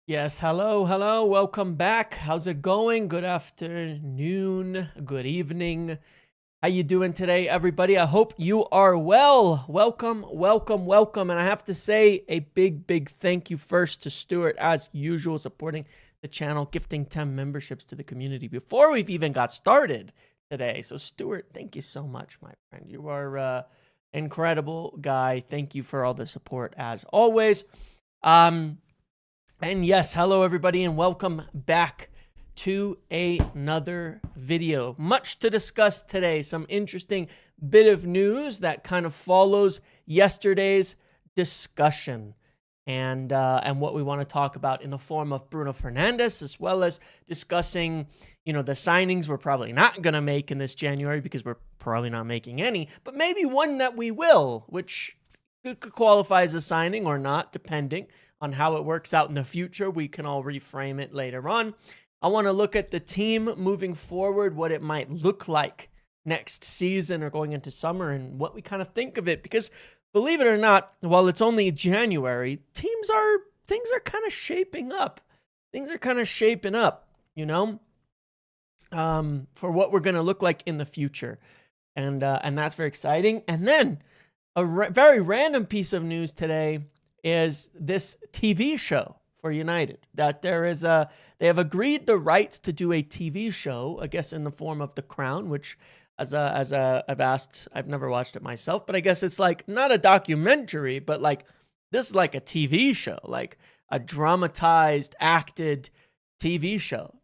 Yes, hello, hello, welcome back. How's it going? Good afternoon, good evening. How you doing today, everybody? I hope you are well. Welcome, welcome, welcome. And I have to say a big thank you first to Stuart, as usual, supporting the channel, gifting 10 memberships to the community before we've even got started today. So Stuart, thank you so much, my friend. You are an incredible guy. Thank you for all the support as always. And yes, hello everybody and welcome back to another video. Much to discuss today, some interesting bit of news that kind of follows yesterday's discussion and what we want to talk about in the form of Bruno Fernandes, as well as discussing, the signings we're probably not going to make in this January because we're probably not making any, but maybe one that we will, which could qualify as a signing or not, depending on how it works out in the future. We can all reframe it later on. I want to look at the team moving forward, what it might look like next season or going into summer, and what we kind of think of it. Because believe it or not, while it's only January, things are kind of shaping up. Things are kind of shaping up, for what we're going to look like in the future. And that's very exciting. And then a very random piece of news today is this TV show for United, that they have agreed the rights to do a TV show, I guess in the form of The Crown, which I've asked, I've never watched it myself, but I guess it's like not a documentary, but like this is like a TV show, like a dramatized, acted TV show.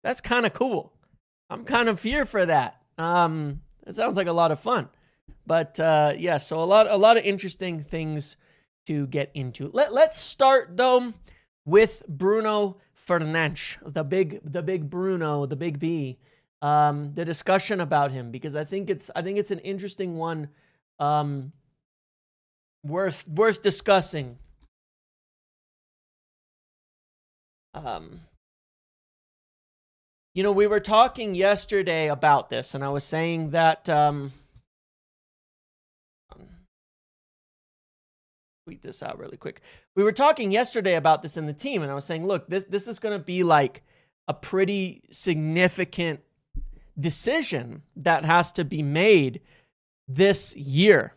That's kind of cool. I'm kind of here for that. It sounds like a lot of fun, but yeah, so a lot of interesting things to get into. Let's start though with Bruno Fernandes, the big Bruno, the big B. The discussion about him, because I think it's an interesting one, worth discussing. We were talking yesterday about this, and I was saying that tweet this out really quick. We were talking yesterday about this in the team, and I was saying, look, this is going to be like a pretty significant decision that has to be made this year.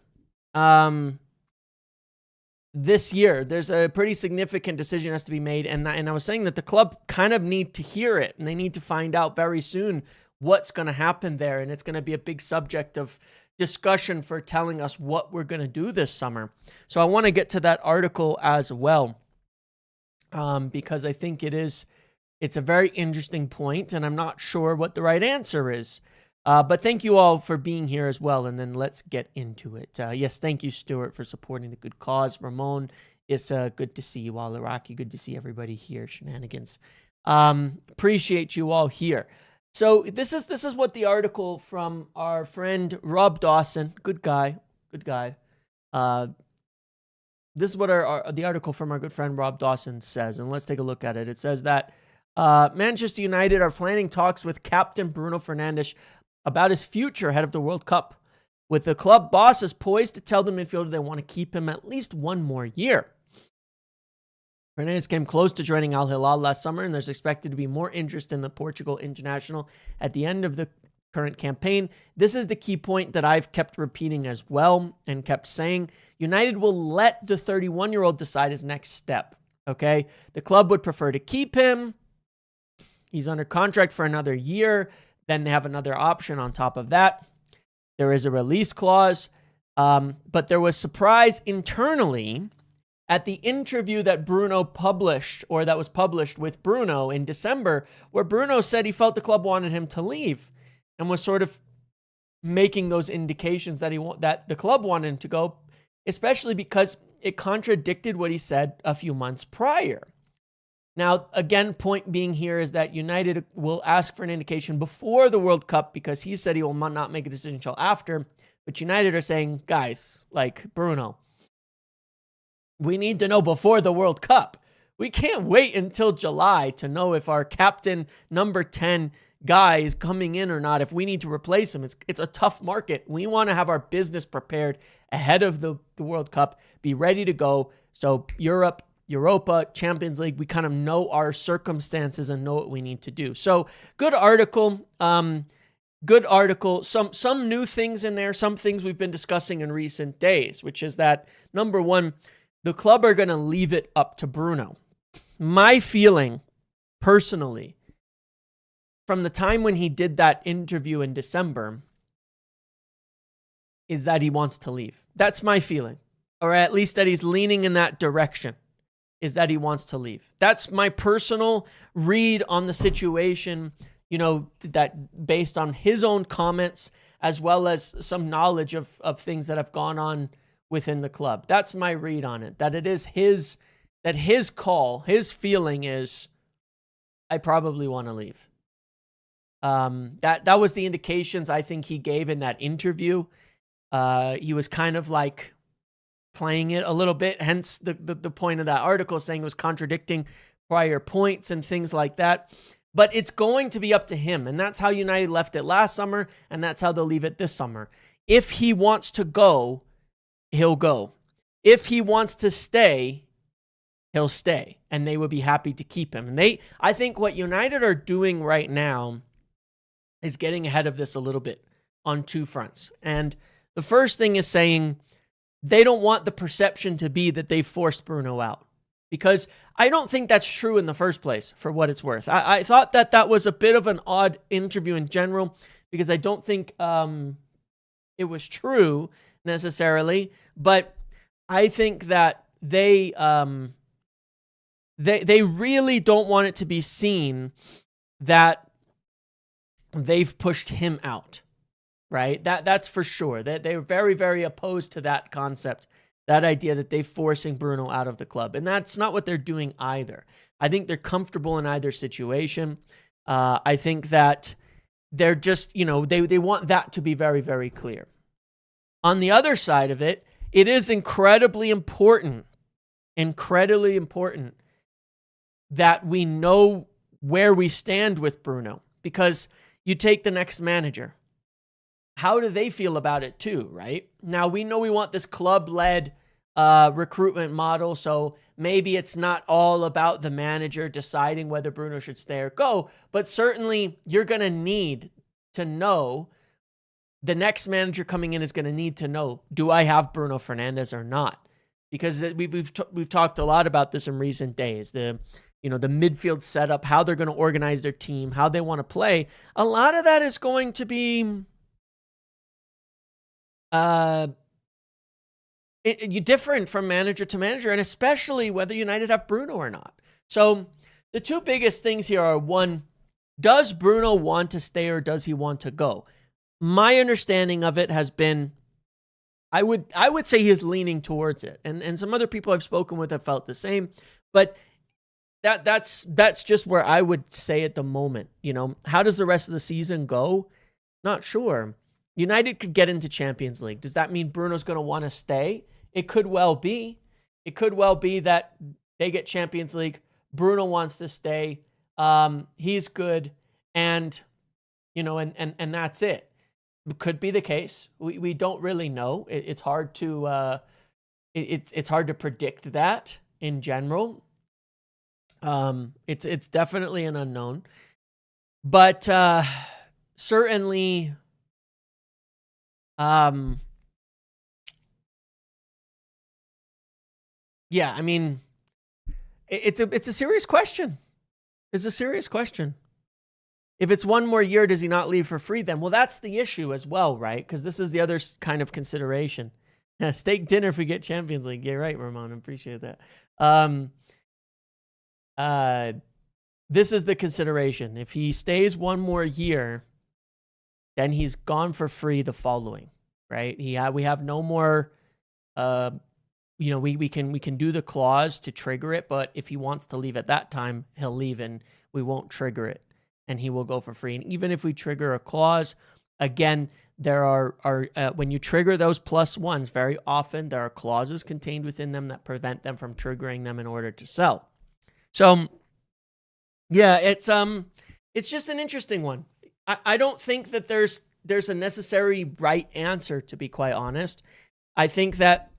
This year, there's a pretty significant decision that has to be made, and I was saying that the club kind of need to hear it, and they need to find out very soon what's going to happen there, and it's going to be a big subject of discussion for telling us what we're going to do this summer. So I want to get to that article as well, because I think it's a very interesting point, and I'm not sure what the right answer is. But thank you all for being here as well, and then let's get into it. Yes, thank you, Stuart, for supporting the good cause. Ramon, it's good to see you all. Iraqi, good to see everybody here. Shenanigans. Appreciate you all here. So this is what the article from our friend Rob Dawson, good guy. This is what the article from our good friend Rob Dawson says, and let's take a look at it. It says that Manchester United are planning talks with captain Bruno Fernandes about his future ahead of the World Cup, with the club bosses poised to tell the midfielder they want to keep him at least one more year. Fernandes came close to joining Al Hilal last summer, and there's expected to be more interest in the Portugal international at the end of the current campaign. This is the key point that I've kept repeating as well and kept saying. United will let the 31-year-old decide his next step, okay? The club would prefer to keep him. He's under contract for another year. Then they have another option on top of that. There is a release clause, but there was surprise internally at the interview that Bruno published, or that was published with Bruno in December, where Bruno said he felt the club wanted him to leave and was sort of making those indications that that the club wanted him to go, especially because it contradicted what he said a few months prior. Now, again, point being here is that United will ask for an indication before the World Cup, because he said he will not make a decision until after. But United are saying, guys, like Bruno, we need to know before the World Cup. We can't wait until July to know if our captain number 10 guy is coming in or not, if we need to replace him. It's a tough market. We want to have our business prepared ahead of the World Cup, be ready to go. So Europe, Europa, Champions League. We kind of know our circumstances and know what we need to do. So good article. Good article. Some new things in there, some things we've been discussing in recent days, which is that, number one, the club are going to leave it up to Bruno. My feeling, personally, from the time when he did that interview in December, is that he wants to leave. That's my feeling. Or at least that he's leaning in that direction, is that he wants to leave. That's my personal read on the situation, you know, that based on his own comments, as well as some knowledge of things that have gone on within the club. That's my read on it, that it is his call, his feeling is, I probably want to leave. That was the indications I think he gave in that interview. He was kind of like playing it a little bit, hence the point of that article, saying it was contradicting prior points and things like that. But it's going to be up to him, and that's how United left it last summer, and that's how they'll leave it this summer. If he wants to go, he'll go. If he wants to stay, he'll stay, and they would be happy to keep him. And I think what United are doing right now is getting ahead of this a little bit on two fronts. And the first thing is saying they don't want the perception to be that they forced Bruno out, because I don't think that's true in the first place, for what it's worth. I thought that was a bit of an odd interview in general, because I don't think it was true necessarily, but I think that they really don't want it to be seen that they've pushed him out, right? That's for sure. They're very, very opposed to that concept, that idea that they're forcing Bruno out of the club. And that's not what they're doing either. I think they're comfortable in either situation. I think that they're just, you know, they want that to be very, very clear. On the other side of it, it is incredibly important that we know where we stand with Bruno, because you take the next manager. How do they feel about it too, right? Now, we know we want this club-led recruitment model, so maybe it's not all about the manager deciding whether Bruno should stay or go, but certainly you're going to need to know, the next manager coming in is going to need to know, do I have Bruno Fernandes or not? Because we've talked a lot about this in recent days. The midfield setup, how they're going to organize their team, how they want to play. A lot of that is going to be different from manager to manager, and especially whether United have Bruno or not. So the two biggest things here are, one, does Bruno want to stay or does he want to go? My understanding of it has been, I would say he is leaning towards it, and some other people I've spoken with have felt the same, but that's just where I would say at the moment. You know, how does the rest of the season go? Not sure. United could get into Champions League. Does that mean Bruno's going to want to stay? It could well be. It could well be that they get Champions League, Bruno wants to stay, he's good, and that's it. It could be the case. We don't really know. It's hard to it's hard to predict that in general. It's definitely an unknown, but certainly, yeah. I mean, it's a serious question. It's a serious question. If it's one more year, does he not leave for free then? Well, that's the issue as well, right? Because this is the other kind of consideration. Steak dinner if we get Champions League. You're right, Ramon. I appreciate that. This is the consideration. If he stays one more year, then he's gone for free the following, right? We have no more, we can do the clause to trigger it, but if he wants to leave at that time, he'll leave and we won't trigger it, and he will go for free. And even if we trigger a clause, again, there are when you trigger those plus ones, very often there are clauses contained within them that prevent them from triggering them in order to sell. So, yeah, it's just an interesting one. I don't think that there's a necessary right answer, to be quite honest. I think that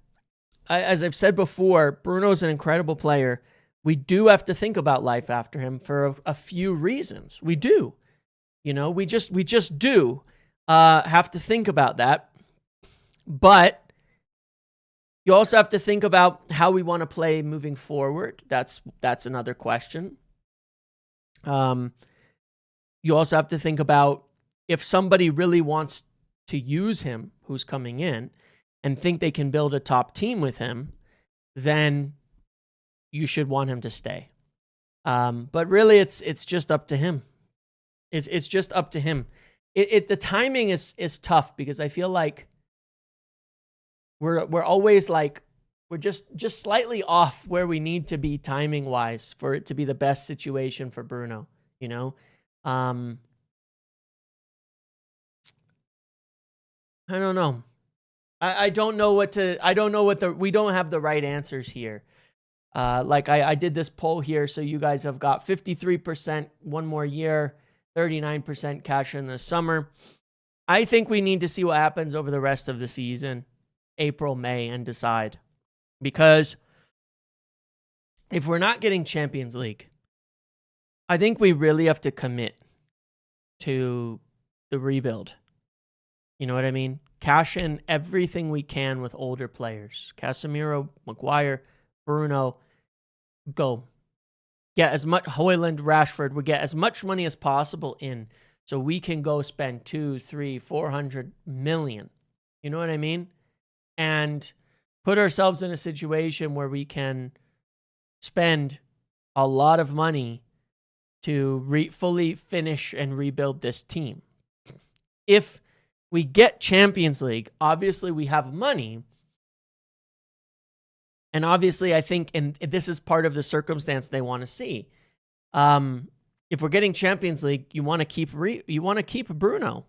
as I've said before, Bruno's an incredible player. We do have to think about life after him for a few reasons. We do. We just do have to think about that. But you also have to think about how we want to play moving forward. That's another question. You also have to think about if somebody really wants to use him, who's coming in, and think they can build a top team with him, then you should want him to stay. But really, it's just up to him. It's just up to him. The timing is tough because I feel like we're always like we're just slightly off where we need to be timing wise for it to be the best situation for Bruno. I don't know. I don't know we don't have the right answers here. Like I did this poll here, so you guys have got 53% 1 more year, 39% cash in the summer. I think we need to see what happens over the rest of the season, April, May, and decide. Because if we're not getting Champions League, I think we really have to commit to the rebuild. You know what I mean? Cash in everything we can with older players. Casemiro, Maguire, Bruno, go. Get as much, Højlund, Rashford, we get as much money as possible in so we can go spend 200, 300, 400 million. You know what I mean? And put ourselves in a situation where we can spend a lot of money to fully finish and rebuild this team. If we get Champions League, obviously we have money. And obviously I think, and this is part of the circumstance they want to see. If we're getting Champions League, you want to keep Bruno.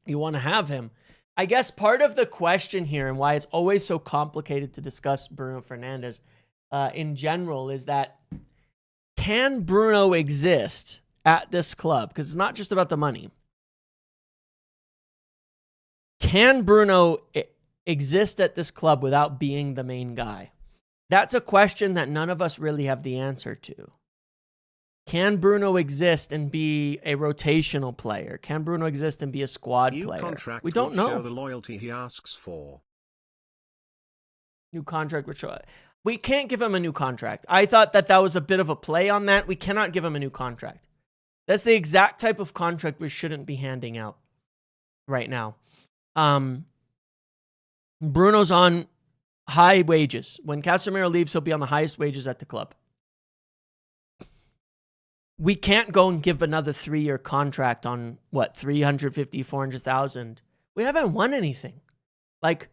You want to have him. I guess part of the question here and why it's always so complicated to discuss Bruno Fernandes in general is that can Bruno exist at this club? Because it's not just about the money. Can Bruno exist at this club without being the main guy? That's a question that none of us really have the answer to. Can Bruno exist and be a rotational player? Can Bruno exist and be a squad player? We don't know. Show the loyalty he asks for. New contract. We can't give him a new contract. I thought that was a bit of a play on that. We cannot give him a new contract. That's the exact type of contract we shouldn't be handing out right now. Bruno's on high wages. When Casemiro leaves, he'll be on the highest wages at the club. We can't go and give another 3-year contract on what, 350, 400,000. We haven't won anything. Like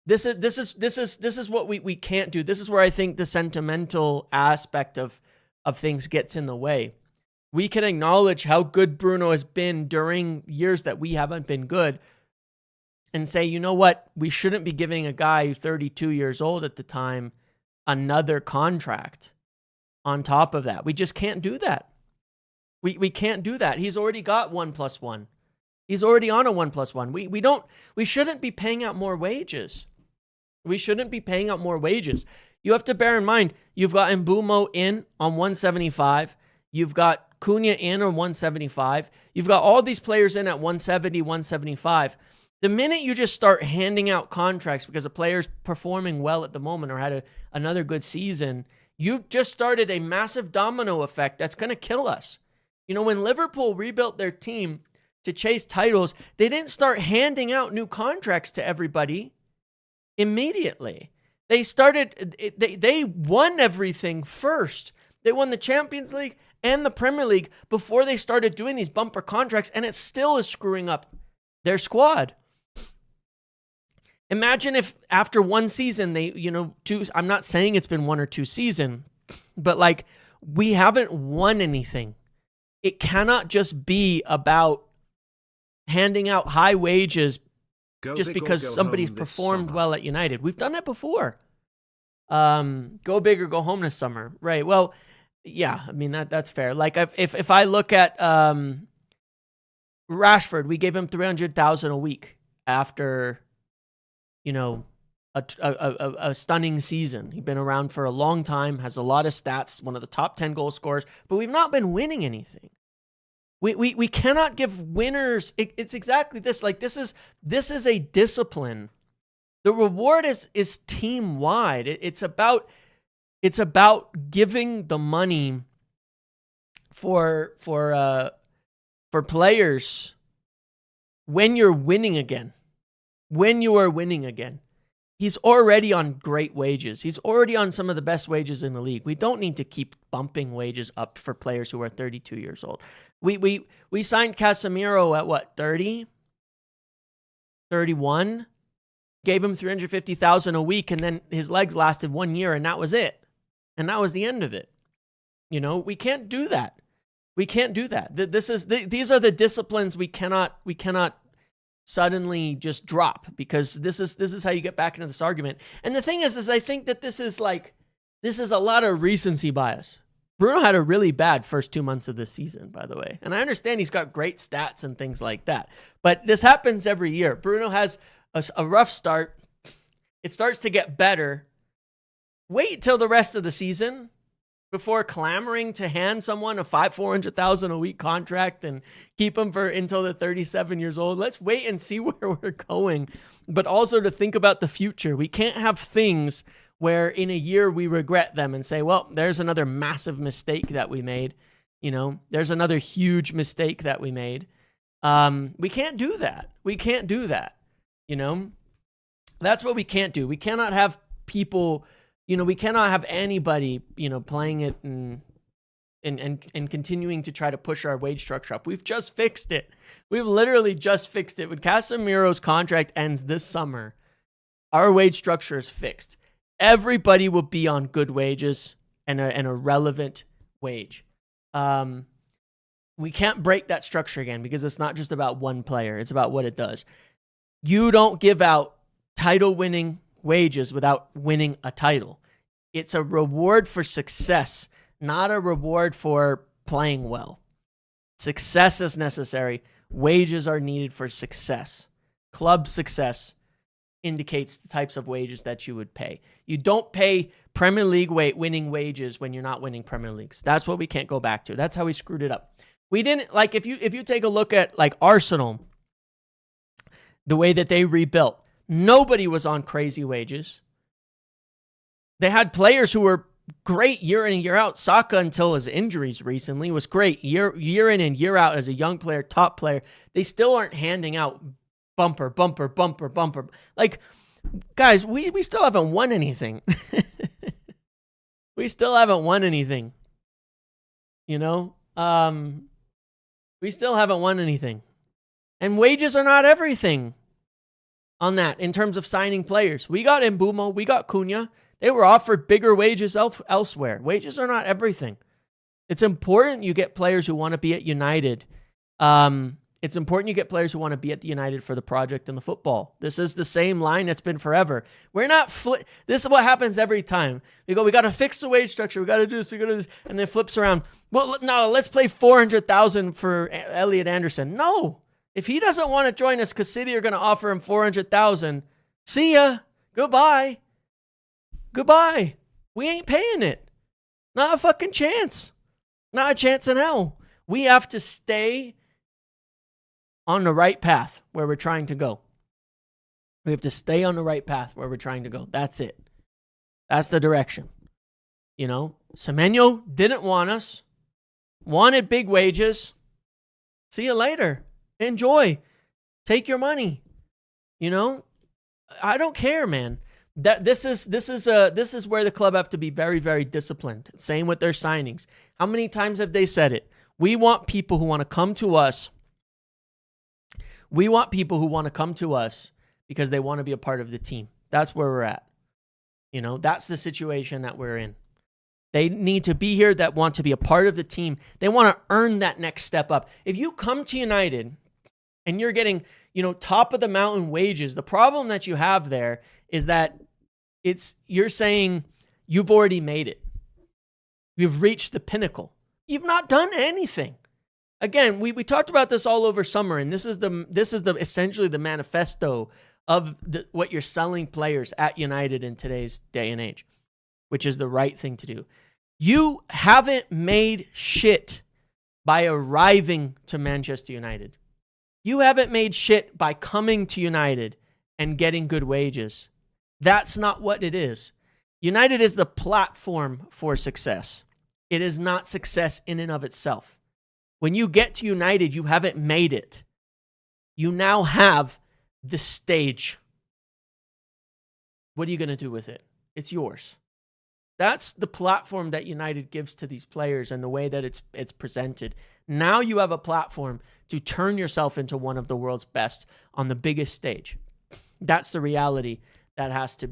this is what we can't do. This is where I think the sentimental aspect of things gets in the way. We can acknowledge how good Bruno has been during years that we haven't been good and say, you know what? We shouldn't be giving a guy who's 32 years old at the time another contract on top of that. We just can't do that. We can't do that. He's already got 1+1. He's already on a 1+1. We shouldn't be paying out more wages. We shouldn't be paying out more wages. You have to bear in mind, you've got Mbeumo in on 175. You've got Cunha in on 175. You've got all these players in at 170, 175. The minute you just start handing out contracts because a player's performing well at the moment or had another good season, you've just started a massive domino effect that's going to kill us. You know, when Liverpool rebuilt their team to chase titles, they didn't start handing out new contracts to everybody immediately. They won everything first. They won the Champions League and the Premier League before they started doing these bumper contracts, and it still is screwing up their squad. Imagine if after one season, I'm not saying it's been 1 or 2 seasons, but like we haven't won anything. It cannot just be about handing out high wages just because somebody's performed well at United. We've done it before. Go big or go home this summer. Right. Well, yeah, I mean, that's fair. Like if I look at Rashford, we gave him 300,000 a week after, a stunning season. He's been around for a long time, has a lot of stats, one of the top 10 goal scorers, but we've not been winning anything. We cannot give winners. It's exactly this. Like this is a discipline. The reward is team wide. It's about giving the money for players when you're winning again. When you are winning again. He's already on great wages. He's already on some of the best wages in the league. We don't need to keep bumping wages up for players who are 32 years old. We signed Casemiro at what, 30? 31? Gave him $350,000 a week, and then his legs lasted 1 year, and that was it. And that was the end of it. You know, we can't do that. We can't do that. These are the disciplines we cannot suddenly just drop, because this is how you get back into this argument. And the thing is I think that this is a lot of recency bias. Bruno had a really bad first 2 months of this season, by the way. And I understand he's got great stats and things like that, but this happens every year. Bruno has a rough start. It starts to get better. Wait till the rest of the season before clamoring to hand someone a $400,000 a week contract and keep them until they're 37 years old. Let's wait and see where we're going, but also to think about the future. We can't have things where in a year we regret them and say, well, there's another massive mistake that we made. You know, there's another huge mistake that we made. We can't do that. We can't do that. You know, that's what we can't do. We cannot have people, you know, we cannot have anybody, you know, playing it and continuing to try to push our wage structure up. We've just fixed it. We've literally just fixed it. When Casemiro's contract ends this summer, our wage structure is fixed. Everybody will be on good wages and a relevant wage. We can't break that structure again, because it's not just about one player. It's about what it does. You don't give out title-winning wages without winning a title. It's a reward for success, not a reward for playing well. Success is necessary. Wages are needed for success. Club success indicates the types of wages that you would pay. You don't pay Premier League winning wages when you're not winning Premier Leagues. That's what we can't go back to. That's how we screwed it up. We didn't, like, if you take a look at like Arsenal, the way that they rebuilt, nobody was on crazy wages. They had players who were great year in and year out. Saka, until his injuries recently, was great year in and year out as a young player, top player. They still aren't handing out bumper. Like, guys, we still haven't won anything. We still haven't won anything. You know? We still haven't won anything. And wages are not everything on that in terms of signing players. We got Mbumo, we got Cunha. They were offered bigger wages elsewhere. Wages are not everything. It's important you get players who want to be at United. It's important you get players who want to be at the United for the project and the football. This is the same line that's been forever. We're not this is what happens every time. We got to fix the wage structure. We got to do this. We got to do this. And then it flips around. Well, no, let's play $400,000 for Elliot Anderson. No. If he doesn't want to join us because City are going to offer him $400,000, see ya. Goodbye. We ain't paying it. Not a fucking chance. Not a chance in hell. We have to stay on the right path where we're trying to go. We have to stay on the right path where we're trying to go. That's it. That's the direction. You know, Semenyo didn't want us. Wanted big wages. See you later. Enjoy. Take your money. You know, I don't care, man. This is where the club have to be very, very disciplined. Same with their signings. How many times have they said it? We want people who want to come to us. We want people who want to come to us because they want to be a part of the team. That's where we're at. You know, that's the situation that we're in. They need to be here that want to be a part of the team. They want to earn that next step up. If you come to United and you're getting, you know, top of the mountain wages, the problem that you have there is that you're saying you've already made it. You've reached the pinnacle. You've not done anything. Again, we talked about this all over summer, and this is essentially the manifesto of what you're selling players at United in today's day and age, which is the right thing to do. You haven't made shit by arriving to Manchester United. You haven't made shit by coming to United and getting good wages. That's not what it is. United is the platform for success. It is not success in and of itself. When you get to United, you haven't made it. You now have the stage. What are you going to do with it? It's yours. That's the platform that United gives to these players and the way that it's presented. Now you have a platform to turn yourself into one of the world's best on the biggest stage. That's the reality that has to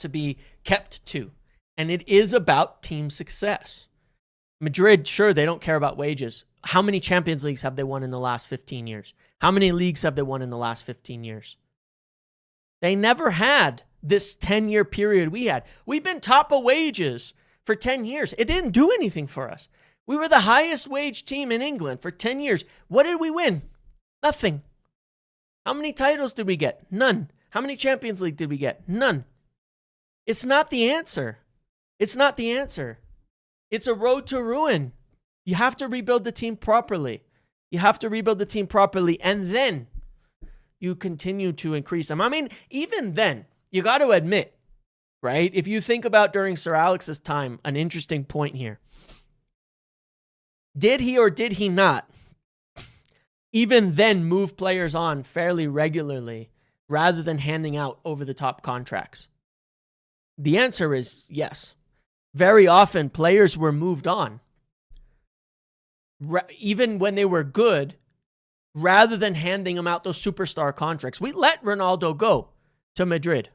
be kept to. And it is about team success. Madrid, sure, they don't care about wages. How many Champions Leagues have they won in the last 15 years? How many leagues have they won in the last 15 years? They never had this 10-year period we had. We've been top of wages for 10 years. It didn't do anything for us. We were the highest wage team in England for 10 years. What did we win? Nothing. How many titles did we get? None. How many Champions League did we get? None. It's not the answer. It's not the answer. It's a road to ruin. You have to rebuild the team properly. You have to rebuild the team properly, and then you continue to increase them. I mean, even then, you got to admit, right? If you think about during Sir Alex's time, an interesting point here. Did he or did he not even then move players on fairly regularly rather than handing out over-the-top contracts? The answer is yes. Very often, players were moved on, even when they were good, rather than handing them out those superstar contracts. We let Ronaldo go to Madrid.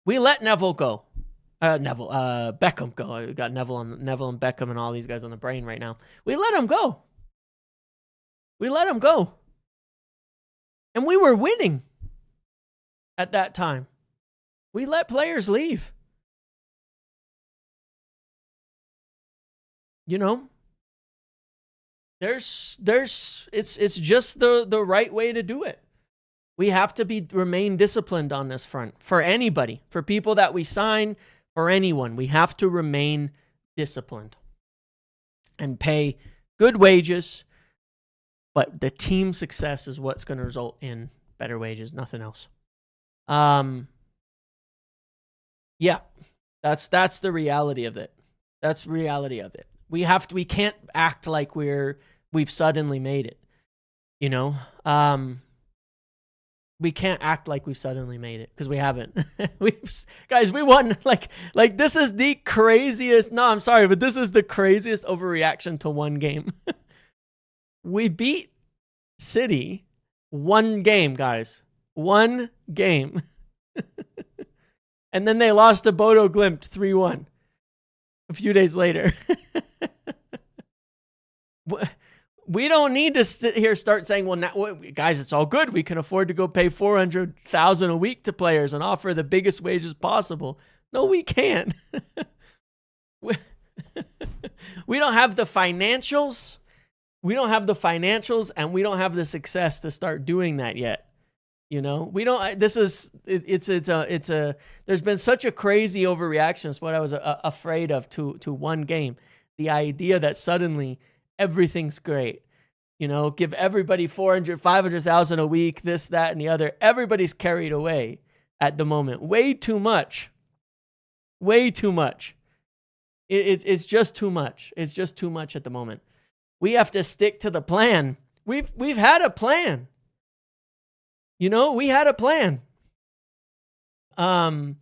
We let Neville go. Beckham go. I got Neville and Beckham and all these guys on the brain right now. We let him go. We let him go. And we were winning at that time. We let players leave. You know, it's just the right way to do it. We have to remain disciplined on this front for anybody, for people that we sign, for anyone. We have to remain disciplined and pay good wages, but the team success is what's going to result in better wages, nothing else. Yeah, that's the reality of it. That's the reality of it. We can't act like we've suddenly made it, you know? We can't act like we've suddenly made it because we haven't. We won like this is the craziest. No, I'm sorry, but this is the craziest overreaction to one game. We beat City one game, guys. One game. And then they lost to Bodo Glimt 3-1 a few days later. We don't need to sit here start saying, well, now, guys, it's all good. We can afford to go pay $400,000 a week to players and offer the biggest wages possible. No, we can't. We don't have the financials. We don't have the financials, and we don't have the success to start doing that yet. You know, we don't. There's been such a crazy overreaction. It's what I was afraid of to one game. The idea that suddenly everything's great. You know, give everybody 500,000 a week, this, that, and the other. Everybody's carried away at the moment. Way too much. Way too much. It's just too much. It's just too much at the moment. We have to stick to the plan. We've had a plan. You know, we had a plan. And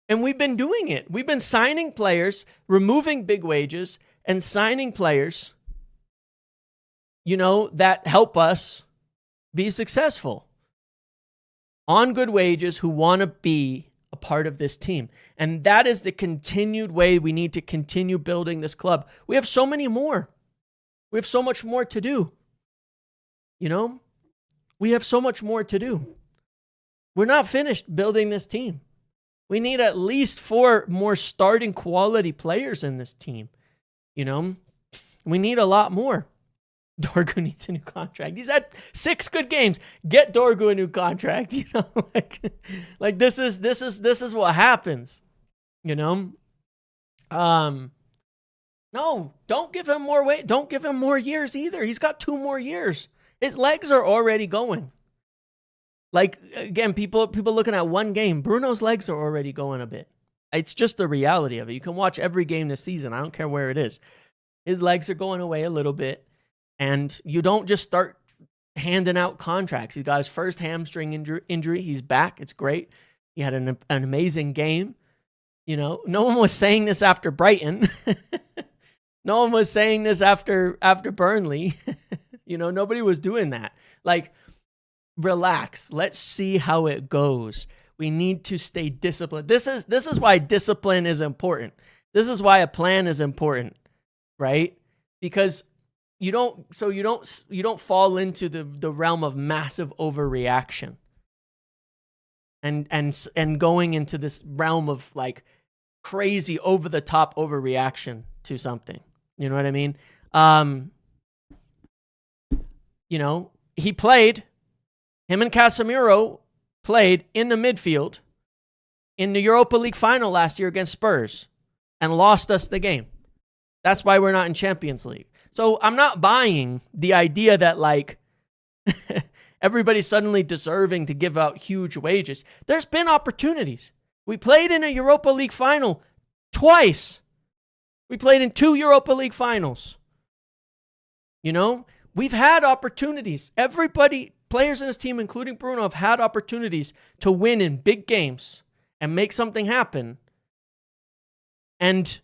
we've been doing it. We've been signing players, removing big wages, and signing players, you know, that help us be successful on good wages, who want to be a part of this team. And that is the continued way we need to continue building this club. We have so many more. We have so much more to do. You know, we have so much more to do. We're not finished building this team. We need at least 4 more starting quality players in this team. You know, we need a lot more. Dorgu needs a new contract. He's had 6 good games. Get Dorgu a new contract. You know, like this is what happens. You know, no, don't give him more weight. Don't give him more years either. He's got 2 more years. His legs are already going. Like, again, people looking at one game. Bruno's legs are already going a bit. It's just the reality of it. You can watch every game this season. I don't care where it is. His legs are going away a little bit. And you don't just start handing out contracts. He got his first hamstring injury. He's back. It's great. He had an amazing game. You know, no one was saying this after Brighton. No one was saying this after Burnley. You know, nobody was doing that. Like, relax. Let's see how it goes. We need to stay disciplined. This is why discipline is important. This is why a plan is important, right? Because you don't fall into the realm of massive overreaction and going into this realm of like crazy over the top overreaction to something. You know what I mean? You know, him and Casemiro played in the midfield in the Europa League final last year against Spurs and lost us the game. That's why we're not in Champions League. So I'm not buying the idea that like everybody's suddenly deserving to give out huge wages. There's been opportunities. We played in a Europa League final twice. We played in 2 Europa League finals. You know, we've had opportunities. Everybody, players in this team, including Bruno, have had opportunities to win in big games and make something happen and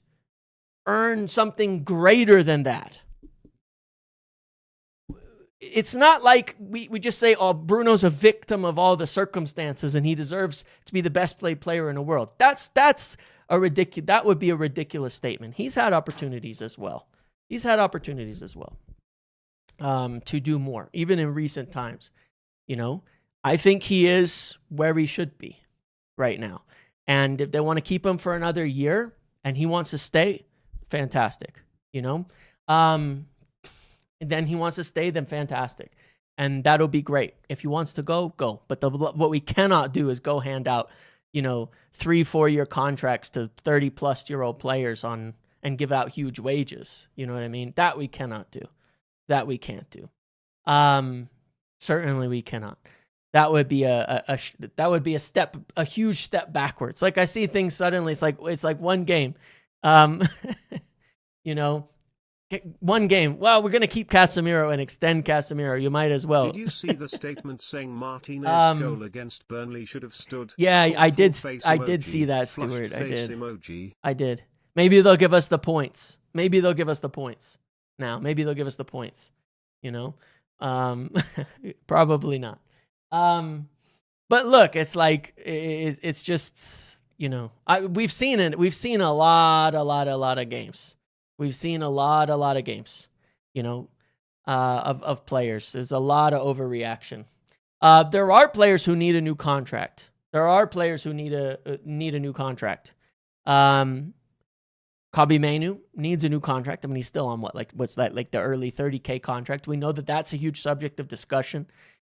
earn something greater than that. It's not like we just say, oh, Bruno's a victim of all the circumstances and he deserves to be the best played player in the world. That would be a ridiculous statement. He's had opportunities as well. To do more, even in recent times. You know, I think he is where he should be right now. And if they want to keep him for another year and he wants to stay, fantastic. You know, and then he wants to stay, then fantastic. And that'll be great. If he wants to go, go. But what we cannot do is go hand out, 3-4 year contracts to 30-plus-year-old players and give out huge wages. You know what I mean? That we cannot do. That we can't do. Certainly we cannot. That would be a huge step backwards. Like I see things suddenly. It's like one game. One game. Well, we're going to keep Casemiro and extend Casemiro. You might as well. Did you see the statement saying Martinez's goal against Burnley should have stood? Yeah, I did see that, Stuart. I did. Maybe they'll give us the points. Now, maybe they'll give us the points. Probably not. But look, it's like it's just we've seen it. We've seen a lot of games. We've seen a lot of games, of players. There's a lot of overreaction. There are players who need a new contract. Need a new contract. Kobbie Mainoo needs a new contract. I mean, he's still on what's that, like the early 30K contract. We know that that's a huge subject of discussion.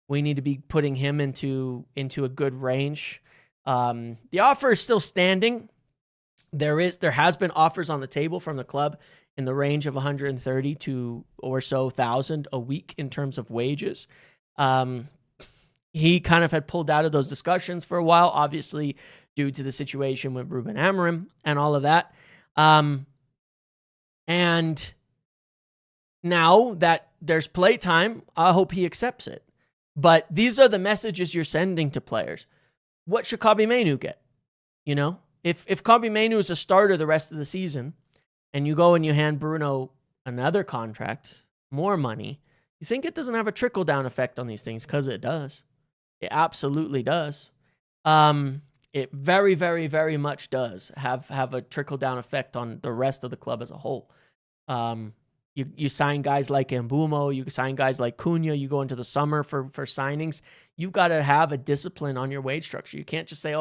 We need to be putting him into a good range. The offer is still standing. There has been offers on the table from the club in the range of 130 to or so thousand a week in terms of wages. He kind of had pulled out of those discussions for a while, obviously due to the situation with Ruben Amorim and all of that. And now that there's playtime, I hope he accepts it. But these are the messages you're sending to players. What should Kobbie Mainoo get? If Kobbie Mainoo is a starter the rest of the season and you go and you hand Bruno another contract, more money, you think it doesn't have a trickle-down effect on these things? Because it does. It absolutely does. It very, very, very much does have a trickle-down effect on the rest of the club as a whole. You sign guys like Mbumo, you sign guys like Cunha, you go into the summer for signings. You've got to have a discipline on your wage structure. You can't just say,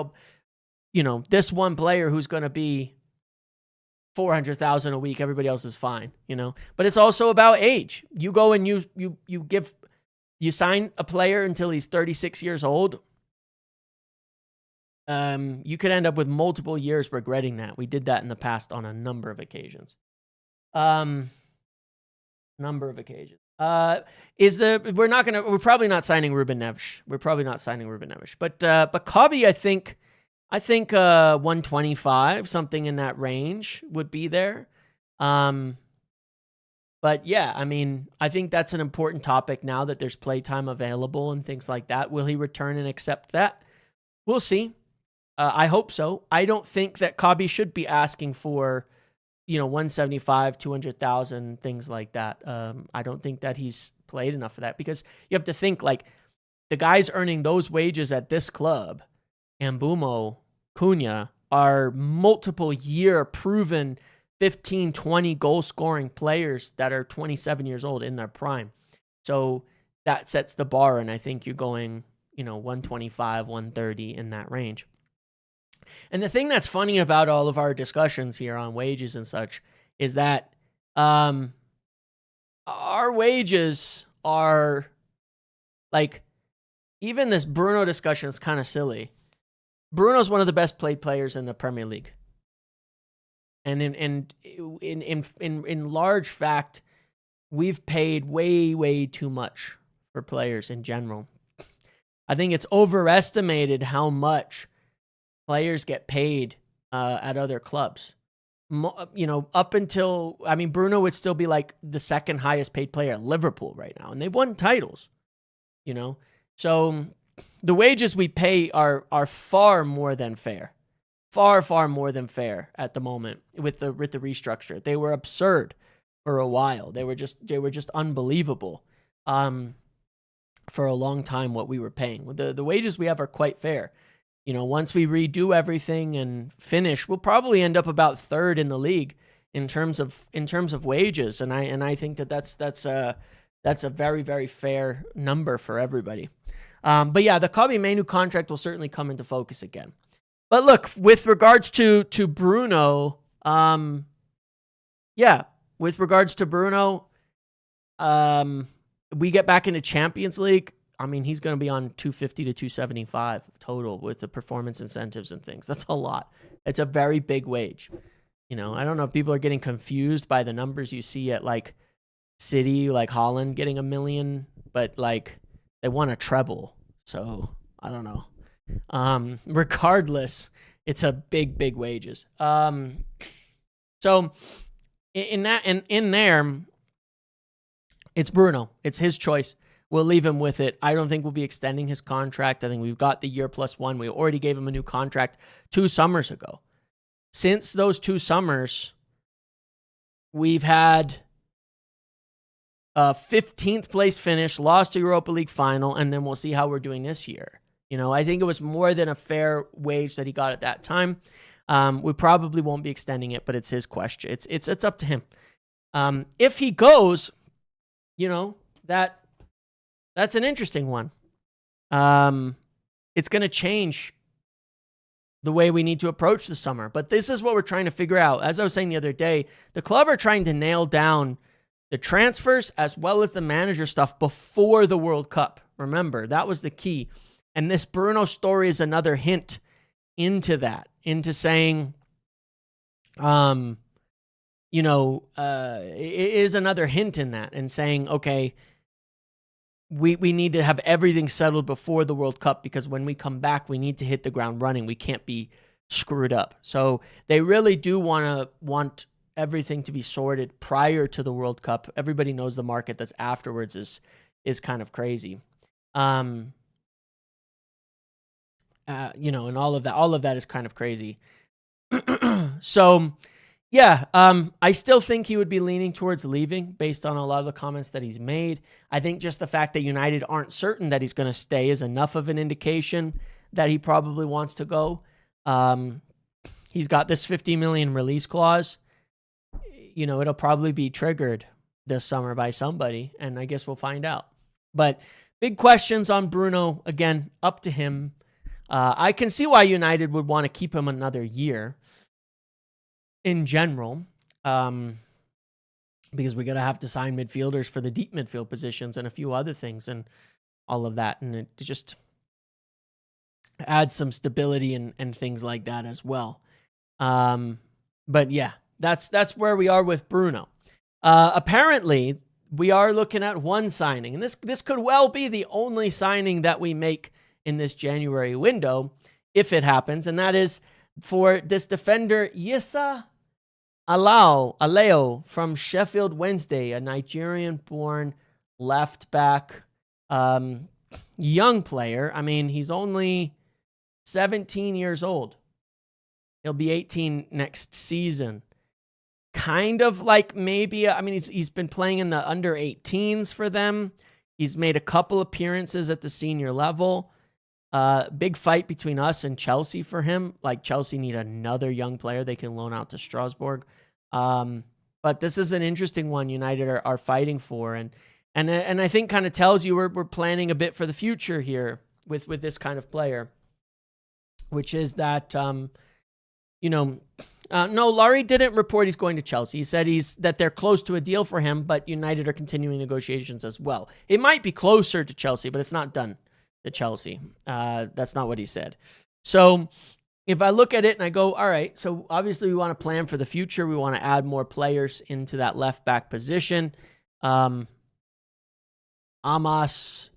this one player who's going to be 400,000 a week, everybody else is fine, you know. But it's also about age. You go and you sign a player until he's 36 years old. You could end up with multiple years regretting that. We did that in the past on a number of occasions. We're probably not signing Ruben Neves. But Kobe, I think 125, something in that range would be there. But yeah, I mean, I think that's an important topic now that there's playtime available and things like that. Will he return and accept that? We'll see. I hope so. I don't think that Kobe should be asking for, 175, 200,000, things like that. I don't think that he's played enough for that, because you have to think, like, the guys earning those wages at this club, Mbumo, Cunha, are multiple year proven 15, 20 goal scoring players that are 27 years old in their prime. So that sets the bar, and I think you're going, 125, 130 in that range. And the thing that's funny about all of our discussions here on wages and such is that our wages are, like, even this Bruno discussion is kind of silly. Bruno's one of the best played players in the Premier League. And in large fact, we've paid way, way too much for players in general. I think it's overestimated how much players get paid at other clubs. Up until, Bruno would still be like the second highest paid player at Liverpool right now, and they've won titles, So the wages we pay are far more than fair. Far, far more than fair at the moment with the restructure. They were absurd for a while. They were just unbelievable for a long time what we were paying. The wages we have are quite fair. Once we redo everything and finish, we'll probably end up about third in the league in terms of wages, and I think that's a very, very fair number for everybody. But yeah, the Kobe Mainoo contract will certainly come into focus again. But look, with regards to Bruno, we get back into Champions League. He's going to be on 250 to 275 total with the performance incentives and things. That's a lot. It's a very big wage. I don't know if people are getting confused by the numbers you see at, like, City, like Holland getting $1 million, but, like, they won a treble. So I don't know. Regardless, it's a big, big wages. So in there, it's Bruno. It's his choice. We'll leave him with it. I don't think we'll be extending his contract. I think we've got the year plus one. We already gave him a new contract 2 summers ago. Since those 2 summers, we've had a 15th place finish, lost a Europa League final, and then we'll see how we're doing this year. I think it was more than a fair wage that he got at that time. We probably won't be extending it, but it's his question. It's up to him. If he goes, that's an interesting one. It's going to change the way we need to approach the summer. But this is what we're trying to figure out. As I was saying the other day, the club are trying to nail down the transfers as well as the manager stuff before the World Cup. Remember, that was the key. And this Bruno story is another hint into that, into saying, it is another hint in that, and saying, okay, we need to have everything settled before the World Cup, because when we come back, we need to hit the ground running. We can't be screwed up. So they really do want everything to be sorted prior to the World Cup. Everybody knows the market that's afterwards is kind of crazy. And all of that is kind of crazy. So yeah, I still think he would be leaning towards leaving based on a lot of the comments that he's made. I think just the fact that United aren't certain that he's going to stay is enough of an indication that he probably wants to go. He's got this 50 million release clause. It'll probably be triggered this summer by somebody, and I guess we'll find out. But big questions on Bruno. Again, up to him. I can see why United would want to keep him another year in general. Because we're gonna have to sign midfielders for the deep midfield positions and a few other things and all of that, and it just adds some stability and things like that as well. But yeah, that's where we are with Bruno. Apparently, we are looking at one signing, and this could well be the only signing that we make in this January window, if it happens, and that is for this defender, Yissa Aleo from Sheffield Wednesday, a Nigerian-born left back, young player. I mean, he's only 17 years old. He'll be 18 next season. Kind of like maybe, I mean, he's been playing in the under 18s for them. He's made a couple appearances at the senior level. Big fight between us and Chelsea for him. Like, Chelsea need another young player they can loan out to Strasbourg. But this is an interesting one United are fighting for. And I think kind of tells you we're planning a bit for the future here with this kind of player, which is that, no, Laurie didn't report he's going to Chelsea. He said that they're close to a deal for him, but United are continuing negotiations as well. It might be closer to Chelsea, but it's not done to Chelsea. That's not what he said. So if I look at it and I go, all right, so obviously we want to plan for the future. We want to add more players into that left back position. Amos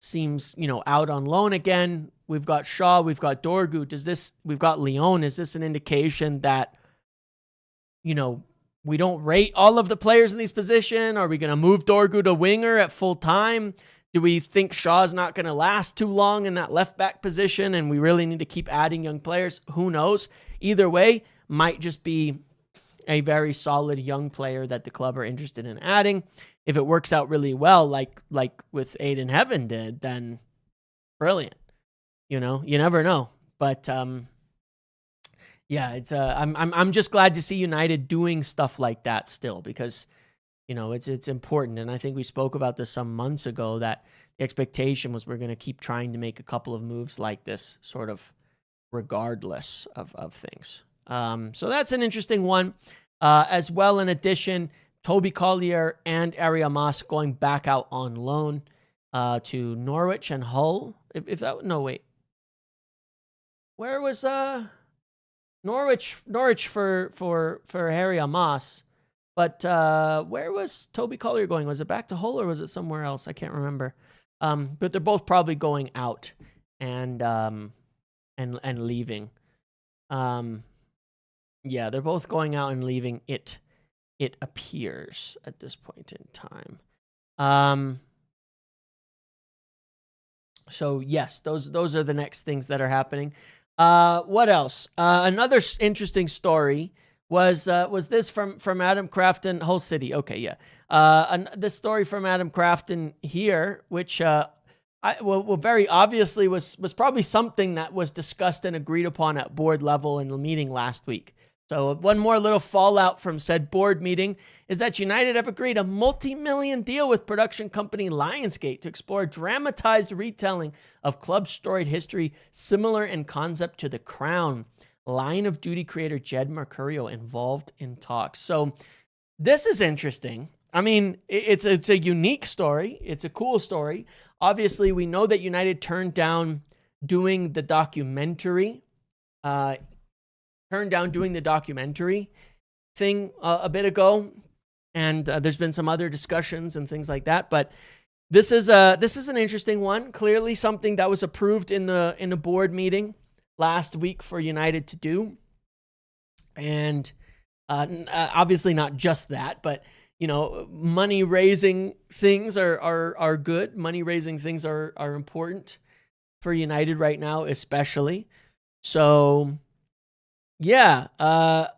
seems, out on loan again. We've got Shaw, we've got Dorgu. We've got Leon. Is this an indication that, we don't rate all of the players in these positions? Are we going to move Dorgu to winger at full time? Do we think Shaw's not going to last too long in that left back position and we really need to keep adding young players? Who knows? Either way, might just be a very solid young player that the club are interested in adding. If it works out really well, like with Aiden Heaven did, then brilliant. You never know. But yeah, it's I'm just glad to see United doing stuff like that still, because it's important. And I think we spoke about this some months ago, that the expectation was we're going to keep trying to make a couple of moves like this, sort of regardless of things. So that's an interesting one. As well, in addition, Toby Collier and Ari Amos going back out on loan to Norwich and Hull. Where was Norwich for Harry Amos? But where was Toby Collier going? Was it back to Hull or was it somewhere else? I can't remember. But they're both probably going out and leaving. Yeah, they're both going out and leaving. It appears at this point in time. So yes, those are the next things that are happening. What else? Another interesting story was this from Adam Crafton, Hull City. Okay, yeah. This story from Adam Crafton here, which very obviously was probably something that was discussed and agreed upon at board level in the meeting last week. So one more little fallout from said board meeting is that United have agreed a multi-million deal with production company Lionsgate to explore a dramatized retelling of club storied history similar in concept to The Crown. Line of Duty creator Jed Mercurio involved in talks. So this is interesting. I mean, it's a unique story. It's a cool story. Obviously, we know that United turned down doing the documentary thing a bit ago, and there's been some other discussions and things like that. But this is an interesting one. Clearly, something that was approved in the board meeting last week for United to do, and obviously not just that, but money raising things are good. Money raising things are important for United right now, especially. So yeah, I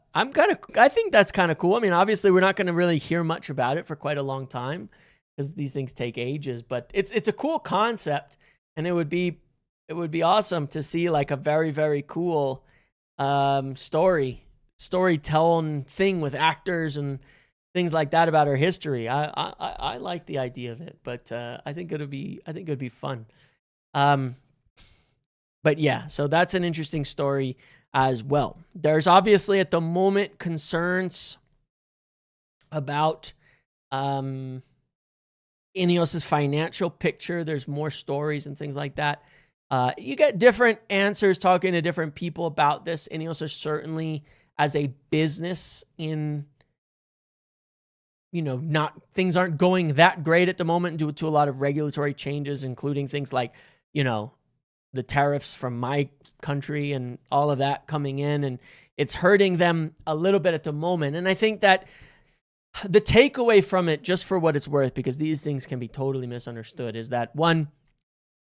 think that's kind of cool. I mean, obviously we're not going to really hear much about it for quite a long time because these things take ages, but it's a cool concept, and it would be awesome to see like a very, very cool storytelling thing with actors and things like that about our history. I like the idea of it, but I think it would be fun. But yeah, so that's an interesting story as well. There's obviously at the moment concerns about INEOS's financial picture. There's more stories and things like that. You get different answers talking to different people about this. INEOS are certainly, as a business, in, things aren't going that great at the moment due to a lot of regulatory changes, including things like, the tariffs from my country and all of that coming in, and it's hurting them a little bit at the moment. And I think that the takeaway from it, just for what it's worth, because these things can be totally misunderstood, is that, one,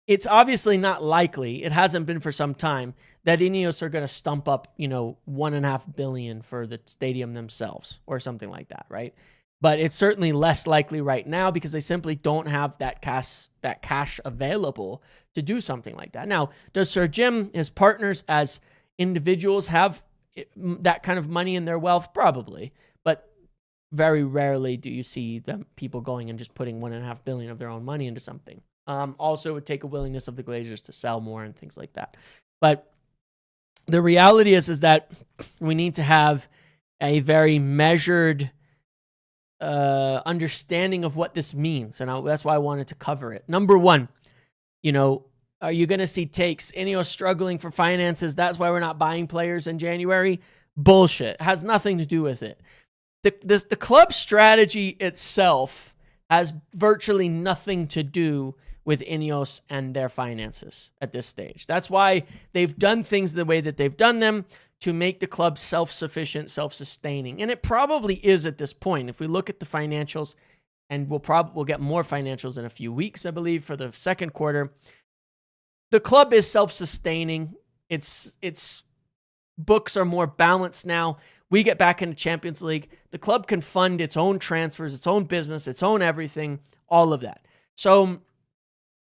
it's obviously not likely, it hasn't been for some time, that INEOS are going to stump up, $1.5 billion for the stadium themselves or something like that, right? But it's certainly less likely right now because they simply don't have that cash available to do something like that. Now, does Sir Jim, his partners as individuals, have that kind of money in their wealth? Probably, but very rarely do you see them people going and just putting $1.5 billion of their own money into something. Also, it would take a willingness of the Glazers to sell more and things like that. But the reality is that we need to have a very measured understanding of what this means, and that's why I wanted to cover it. Number one, are you going to see takes? INEOS struggling for finances, that's why we're not buying players in January? Bullshit. It has nothing to do with it. The club strategy itself has virtually nothing to do with INEOS and their finances at this stage. That's why they've done things the way that they've done them, to make the club self-sufficient, self-sustaining. And it probably is at this point. If we look at the financials, and we'll get more financials in a few weeks, I believe, for the second quarter, the club is self-sustaining. Its books are more balanced now. We get back into Champions League. The club can fund its own transfers, its own business, its own everything, all of that. So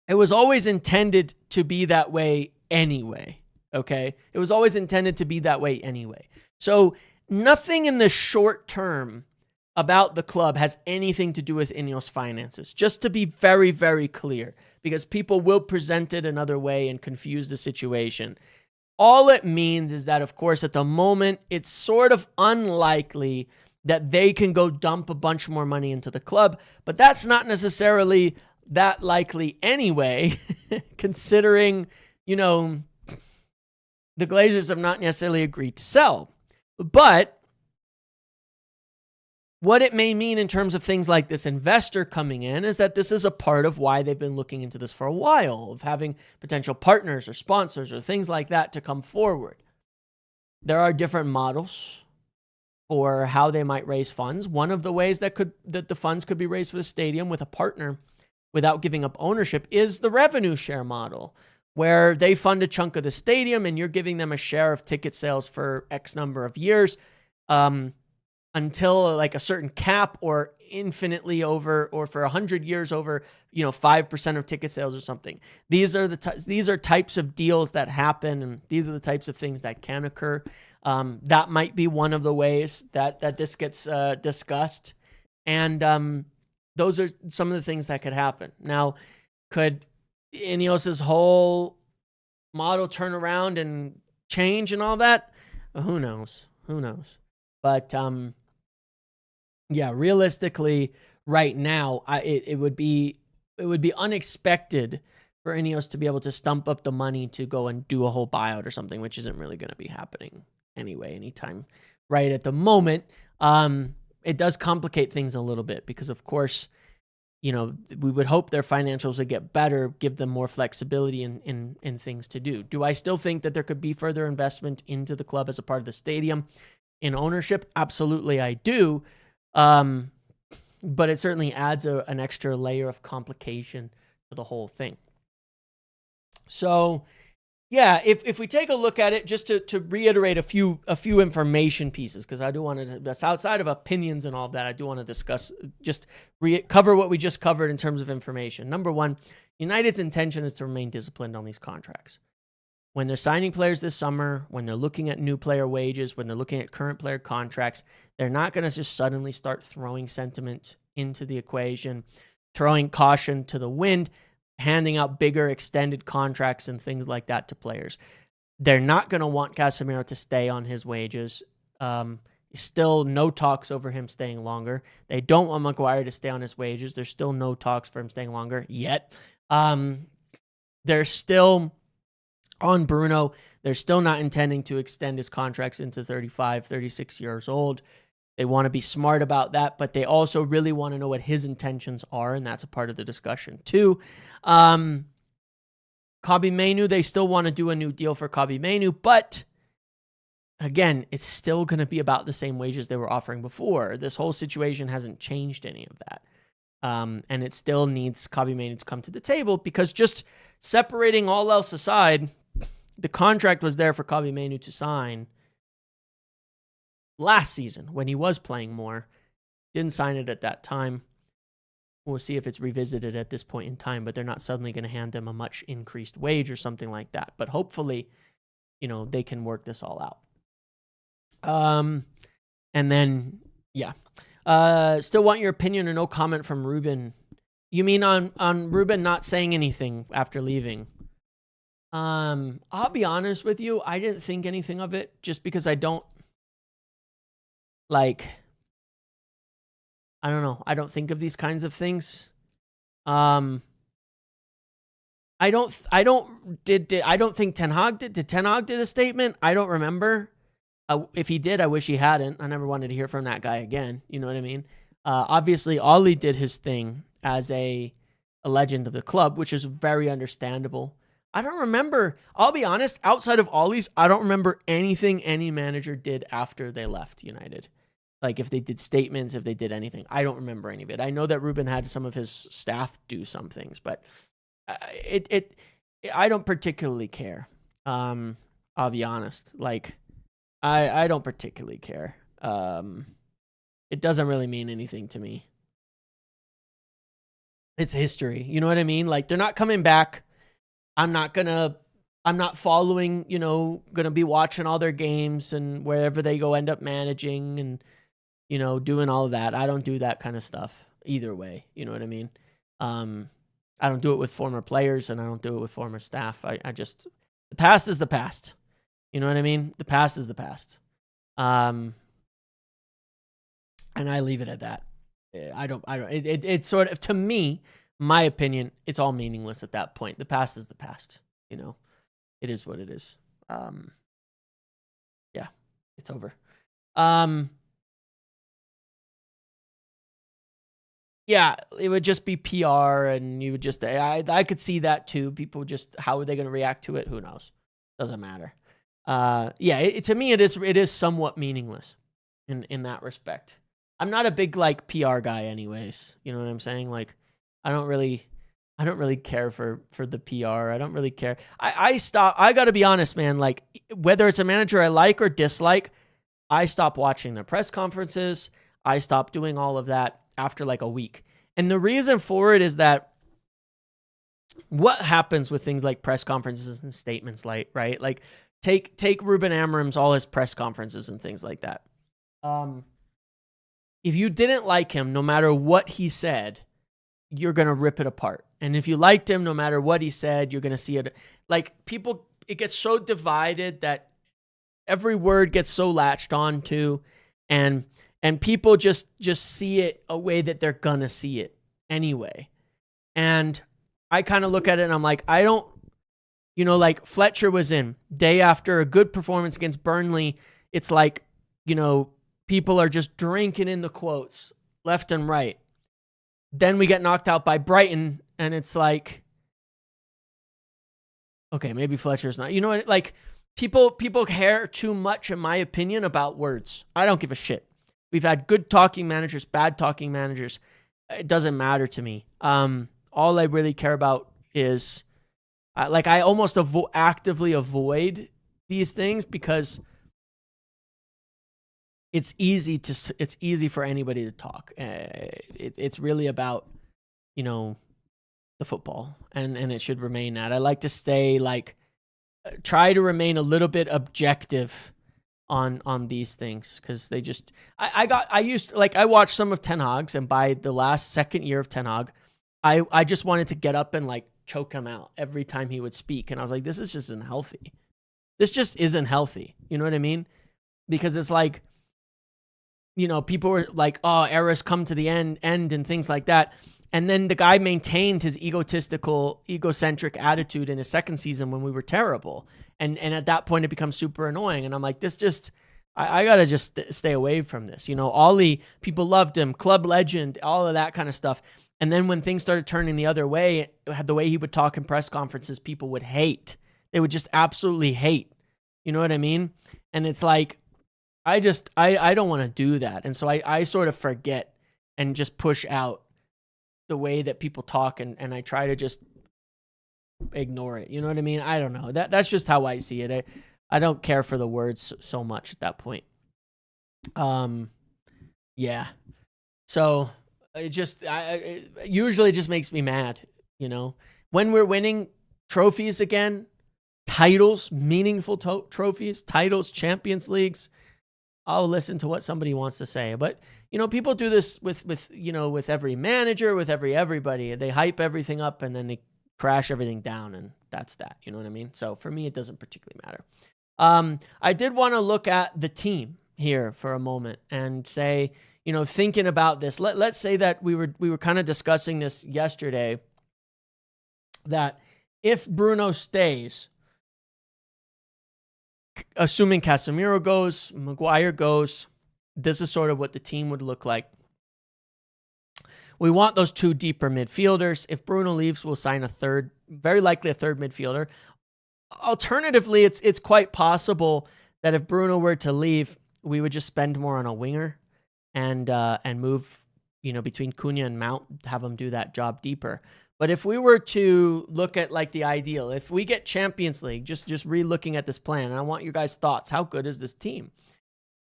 it was always intended to be that way anyway. Okay? It was always intended to be that way anyway. So nothing in the short term about the club has anything to do with INEOS finances. Just to be very, very clear, because people will present it another way and confuse the situation. All it means is that, of course, at the moment, it's sort of unlikely that they can go dump a bunch more money into the club, but that's not necessarily that likely anyway, considering, the Glazers have not necessarily agreed to sell. But what it may mean in terms of things like this investor coming in is that this is a part of why they've been looking into this for a while, of having potential partners or sponsors or things like that to come forward. There are different models for how they might raise funds. One of the ways that the funds could be raised for the stadium with a partner without giving up ownership is the revenue share model, where they fund a chunk of the stadium and you're giving them a share of ticket sales for X number of years, until like a certain cap, or infinitely over, or for 100 years over, 5% of ticket sales or something. These are types of deals that happen, and these are the types of things that can occur. That might be one of the ways that this gets discussed. And those are some of the things that could happen. Now, could INEOS's whole model turn around and change and all that? Who knows? But yeah, realistically, right now, it would be unexpected for INEOS to be able to stump up the money to go and do a whole buyout or something, which isn't really going to be happening anyway anytime right at the moment. It does complicate things a little bit because, of course, we would hope their financials would get better, give them more flexibility in things to do. Do I still think that there could be further investment into the club as a part of the stadium in ownership? Absolutely, I do. But it certainly adds an extra layer of complication to the whole thing. So, yeah, if we take a look at it, just to reiterate a few information pieces, because I do want to, that's outside of opinions and all of that, I do want to discuss, cover what we just covered in terms of information. Number one, United's intention is to remain disciplined on these contracts. When they're signing players this summer, when they're looking at new player wages, when they're looking at current player contracts, they're not going to just suddenly start throwing sentiment into the equation, throwing caution to the wind, handing out bigger extended contracts and things like that to players. They're not going to want Casemiro to stay on his wages. Still no talks over him staying longer. They don't want Maguire to stay on his wages. There's still no talks for him staying longer yet. They're still on Bruno. They're still not intending to extend his contracts into 35, 36 years old. They want to be smart about that, but they also really want to know what his intentions are, and that's a part of the discussion too. Kobbie Mainoo, they still want to do a new deal for Kobbie Mainoo, but again, it's still going to be about the same wages they were offering before. This whole situation hasn't changed any of that. And it still needs Kobbie Mainoo to come to the table, because just separating all else aside, the contract was there for Kobbie Mainoo to sign last season when he was playing more. Didn't sign it at that time. We'll see if it's revisited at this point in time, but they're not suddenly going to hand him a much increased wage or something like that. But hopefully, they can work this all out. And then, yeah. Still want your opinion or no comment from Ruben. You mean on Ruben not saying anything after leaving? I'll be honest with you. I didn't think anything of it, just because I don't know. I don't think of these kinds of things. I don't think Ten Hag did. Did Ten Hag did a statement? I don't remember. If he did, I wish he hadn't. I never wanted to hear from that guy again. You know what I mean? Obviously, Ollie did his thing as a legend of the club, which is very understandable. I don't remember. I'll be honest. Outside of Ollie's, I don't remember anything any manager did after they left United. Like if they did statements, if they did anything. I don't remember any of it. I know that Ruben had some of his staff do some things, but I don't particularly care. I'll be honest. I don't particularly care. It doesn't really mean anything to me. It's history. You know what I mean? They're not coming back. I'm not following, gonna be watching all their games and wherever they go end up managing and, doing all of that. I don't do that kind of stuff either way. You know what I mean? I don't do it with former players and I don't do it with former staff. I just, the past is the past. You know what I mean? The past is the past. And I leave it at that. It's sort of, to me, my opinion, it's all meaningless at that point. The past is the past. It is what it is. Yeah, it's over. Yeah, it would just be PR and you would just, I could see that too. People just, how are they going to react to it? Who knows? Doesn't matter. Yeah, to me, it is somewhat meaningless in that respect. I'm not a big PR guy anyways. You know what I'm saying? I don't really care for the PR. I don't really care. I got to be honest, man. Whether it's a manager I like or dislike, I stop watching their press conferences. I stopped doing all of that after a week. And the reason for it is that what happens with things like press conferences and statements, right? Take Ruben Amorim's all his press conferences and things like that. If you didn't like him, no matter what he said, you're going to rip it apart. And if you liked him, no matter what he said, you're going to see it. People, it gets so divided that every word gets so latched on to, and people just see it a way that they're going to see it anyway. And I kind of look at it and I'm like, I don't, Fletcher was in day after a good performance against Burnley. It's people are just drinking in the quotes left and right. Then we get knocked out by Brighton and it's okay, maybe Fletcher's not, what? People care too much, in my opinion, about words. I don't give a shit. We've had good talking managers, bad talking managers. It doesn't matter to me. All I really care about is I almost actively avoid these things because it's easy for anybody to talk. It's really about, the football and it should remain that. I like to stay try to remain a little bit objective on these things because they just, I watched some of Ten Hag's, and by the second year of Ten Hag, I just wanted to get up and choke him out every time he would speak. And I was like, this is just isn't healthy. This just isn't healthy. You know what I mean? Because it's you know, people were like, oh, eras come to the end and things like that. And then the guy maintained his egocentric attitude in his second season when we were terrible. And at that point, it becomes super annoying. And I'm like, this just, I got to just stay away from this. You know, Ollie, people loved him, club legend, all of that kind of stuff. And then when things started turning the other way, the way he would talk in press conferences, people would hate. They would just absolutely hate. You know what I mean? And it's like, I don't want to do that. And so I sort of forget and just push out the way that people talk, and I try to just ignore it. You know what I mean? I don't know. That's just how I see it. I don't care for the words so much at that point. Yeah. So it usually just makes me mad, you know, when we're winning trophies again, titles, meaningful trophies, titles, Champions Leagues, I'll listen to what somebody wants to say. But, you know, people do this with you know, with every manager, with everybody. They hype everything up and then they crash everything down, and that's that. You know what I mean? So for me, it doesn't particularly matter. I did want to look at the team here for a moment and say, you know, thinking about this, let's say that we were kind of discussing this yesterday, that if Bruno stays, assuming Casemiro goes, Maguire goes, this is sort of what the team would look like. We want those two deeper midfielders. If Bruno leaves, we'll sign a third, very likely a third midfielder. Alternatively, it's quite possible that if Bruno were to leave, we would just spend more on a winger and move, you know, between Cunha and Mount, have them do that job deeper. But if we were to look at like the ideal, if we get Champions League, just re-looking at this plan, and I want your guys' thoughts. How good is this team?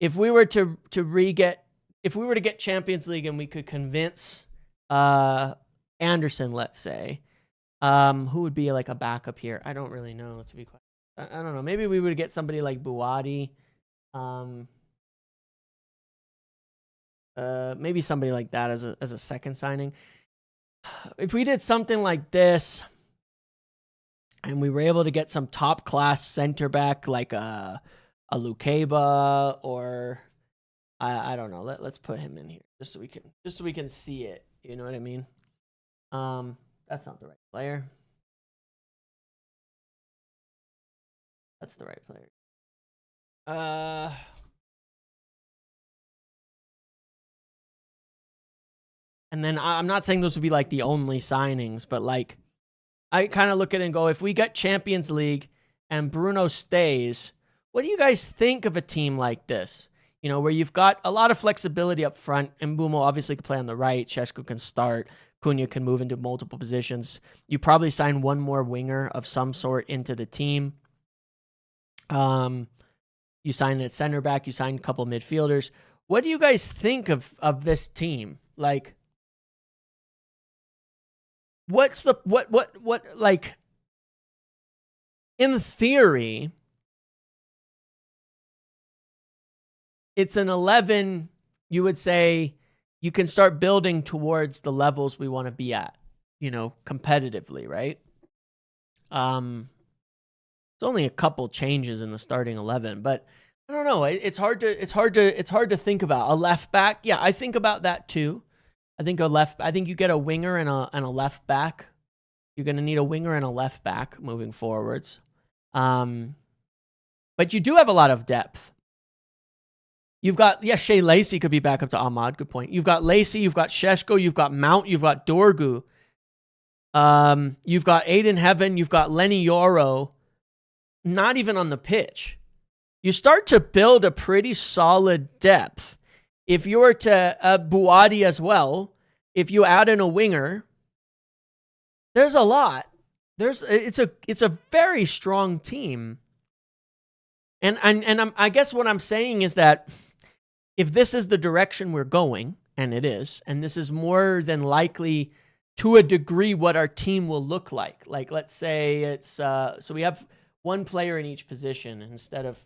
If we were to get Champions League and we could convince Anderson, let's say, who would be like a backup here? I don't really know, to be quite. I don't know. Maybe we would get somebody like Buwadi. Maybe somebody like that as a second signing. If we did something like this and we were able to get some top class center back like a Lukeba, or I don't know, let's put him in here just so we can see it. You know what I mean? That's not the right player. That's the right player. And then I'm not saying those would be like the only signings, but like I kind of look at it and go, if we get Champions League and Bruno stays, what do you guys think of a team like this? You know, where you've got a lot of flexibility up front, and Mbumo obviously can play on the right, Šeško can start, Cunha can move into multiple positions. You probably sign one more winger of some sort into the team. You sign a center back, you sign a couple midfielders. What do you guys think of this team? Like, what's the what like, in theory, it's an 11, you would say you can start building towards the levels we want to be at, you know, competitively, right? It's only a couple changes in the starting 11, but I don't know. It's hard to think about a left back. Yeah, I think about that too. I think you get a winger and a left back. You're going to need a winger and a left back moving forwards. But you do have a lot of depth. You've got, Shea Lacey could be back up to Ahmad. Good point. You've got Lacey, you've got Šeško, you've got Mount, you've got Dorgu. You've got Aiden Heaven, you've got Lenny Yoro, not even on the pitch. You start to build a pretty solid depth. If you were to Buwadi as well, if you add in a winger, there's a lot. It's a very strong team. And I guess what I'm saying is that if this is the direction we're going, and it is, and this is more than likely to a degree what our team will look like. Like, let's say it's so we have one player in each position instead of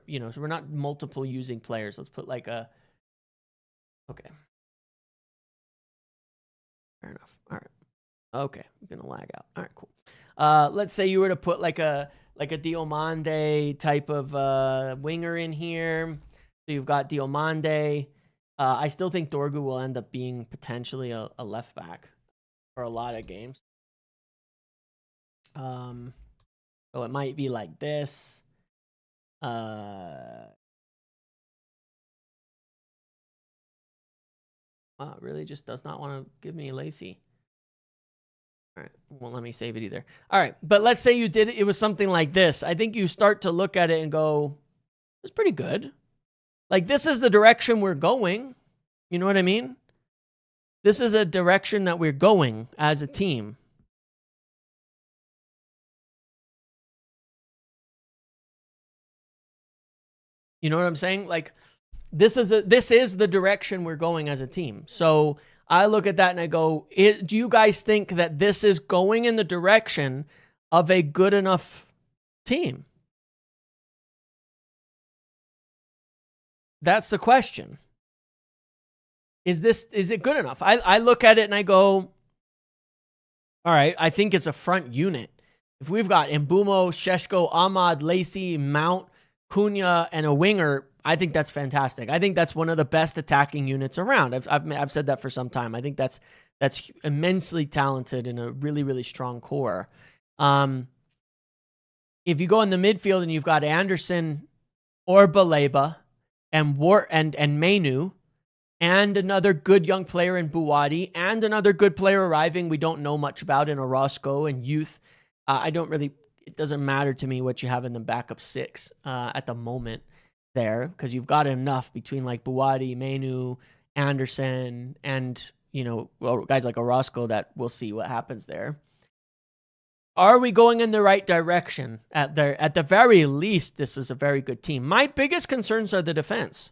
you know, so we're not multiple using players. Let's put like a okay. Fair enough. All right. Okay, I'm gonna lag out. All right, cool. Let's say you were to put like a Diomande type of winger in here. So you've got Diomande. I still think Dorgu will end up being potentially a left back for a lot of games. So it might be like this. It really just does not want to give me Lacey. All right, won't let me save it either. All right, but let's say you did it was something like this. I think you start to look at it and go, it's pretty good. Like, this is the direction we're going. You know what I mean? This is a direction that we're going as a team. You know what I'm saying? Like, this is the direction we're going as a team. So I look at that and I go, do you guys think that this is going in the direction of a good enough team? That's the question. Is it good enough? I look at it and I go, all right, I think it's a front unit. If we've got Mbumo, Sheshko, Ahmad, Lacey, Mount, Cunha, and a winger, I think that's fantastic. I think that's one of the best attacking units around. I've said that for some time. I think that's immensely talented and a really, really strong core. If you go in the midfield and you've got Anderson or Baleba and Mainu and another good young player in Buwadi and another good player arriving we don't know much about in Orozco and youth, it doesn't matter to me what you have in the backup six at the moment there, because you've got enough between like Buwadi, Mainu, Anderson, and guys like Orozco that we'll see what happens there. Are we going in the right direction? At the very least, this is a very good team. My biggest concerns are the defense.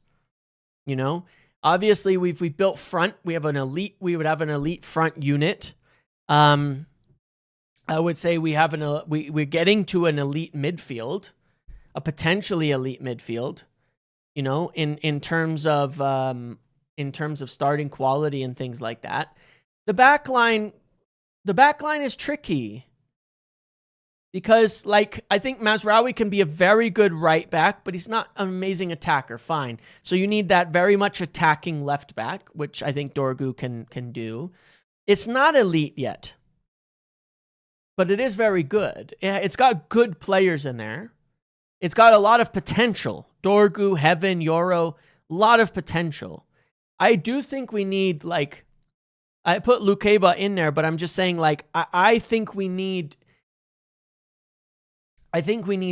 Obviously we've built front. We would have an elite front unit. I would say we're getting to an elite midfield, a potentially elite midfield, in terms of starting quality and things like that. The back line is tricky because, like, I think Mazraoui can be a very good right back, but he's not an amazing attacker. Fine. So you need that very much attacking left back, which I think Dorgu can do. It's not elite yet, but it is very good. It's got good players in there. It's got a lot of potential. Dorgu, Heaven, Yoro, a lot of potential. I do think we need, like, I put Lukeba in there, but I'm just saying, like, I think we need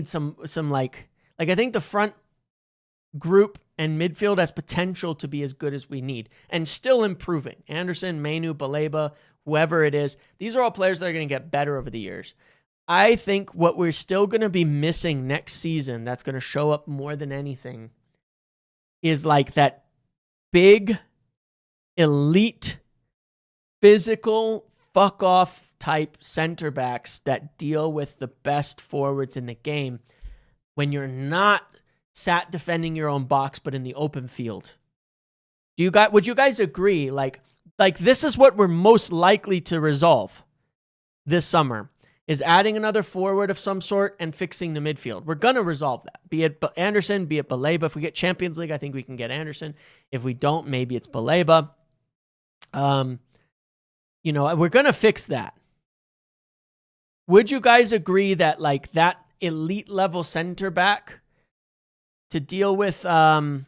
some like I think the front group and midfield has potential to be as good as we need and still improving. Anderson, Mainu, Baleba, whoever it is, these are all players that are going to get better over the years. I think what we're still going to be missing next season, that's going to show up more than anything, is like that big, elite, physical, fuck off type center backs that deal with the best forwards in the game when you're not sat defending your own box but in the open field. Would you guys agree? Like this is what we're most likely to resolve this summer, is adding another forward of some sort and fixing the midfield. We're going to resolve that. Be it Anderson, be it Baleba. If we get Champions League, I think we can get Anderson. If we don't, maybe it's Baleba. We're going to fix that. Would you guys agree that, like, that elite level center back to deal with in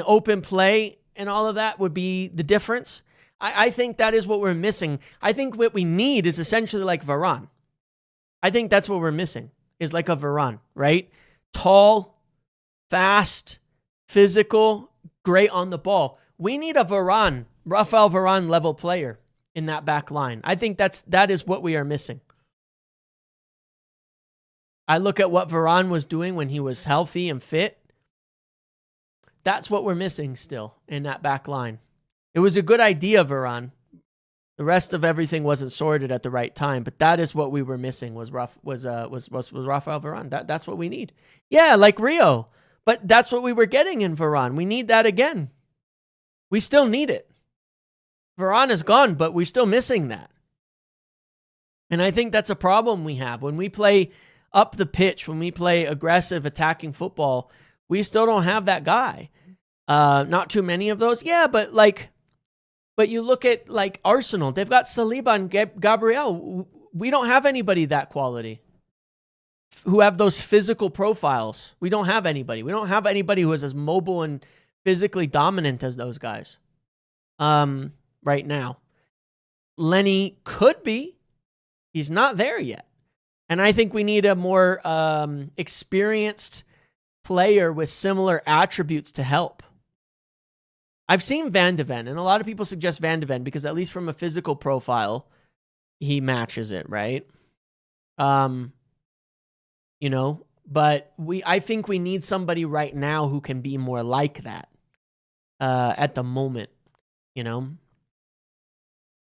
open play and all of that would be the difference? I think that is what we're missing. I think what we need is essentially like Varane. I think that's what we're missing, is like a Varane, right? Tall, fast, physical, great on the ball. We need a Varane, Rafael Varane level player in that back line. I think that is what we are missing. I look at what Varane was doing when he was healthy and fit. That's what we're missing still in that back line. It was a good idea, Varane. The rest of everything wasn't sorted at the right time, but that is what we were missing was Rafael Varane. That's what we need. Yeah, like Rio. But that's what we were getting in Varane. We need that again. We still need it. Varane is gone, but we're still missing that. And I think that's a problem we have. When we play up the pitch, when we play aggressive attacking football, we still don't have that guy. Not too many of those. Yeah, but you look at like Arsenal, they've got Saliba and Gabriel. We don't have anybody that quality who have those physical profiles. We don't have anybody. We don't have anybody who is as mobile and physically dominant as those guys right now. Lenny could be. He's not there yet. And I think we need a more experienced player with similar attributes to help. I've seen Van de Ven, and a lot of people suggest Van de Ven because at least from a physical profile, he matches it, right? But I think we need somebody right now who can be more like that at the moment,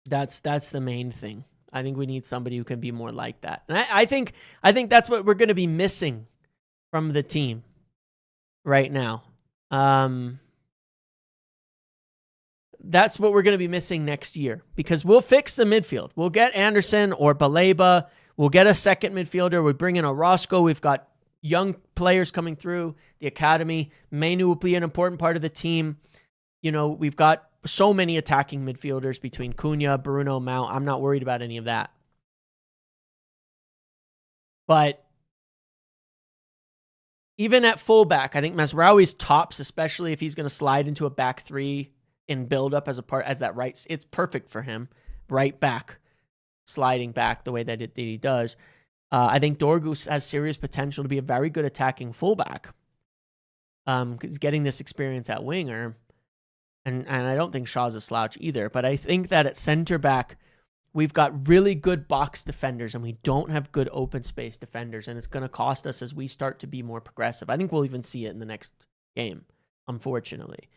That's the main thing. I think we need somebody who can be more like that. And I think that's what we're going to be missing from the team right now. That's what we're going to be missing next year because we'll fix the midfield. We'll get Anderson or Baleba. We'll get a second midfielder. We bring in a Roscoe. We've got young players coming through the academy. Mainu will be an important part of the team. We've got so many attacking midfielders between Cunha, Bruno, Mount. I'm not worried about any of that. But even at fullback, I think Mazraoui's tops, especially if he's going to slide into a back three and build up as that right. It's perfect for him. Right back, sliding back the way that he does. I think Dorgu has serious potential to be a very good attacking fullback. Because getting this experience at winger. And I don't think Shaw's a slouch either. But I think that at center back, we've got really good box defenders and we don't have good open space defenders. And it's going to cost us as we start to be more progressive. I think we'll even see it in the next game, unfortunately.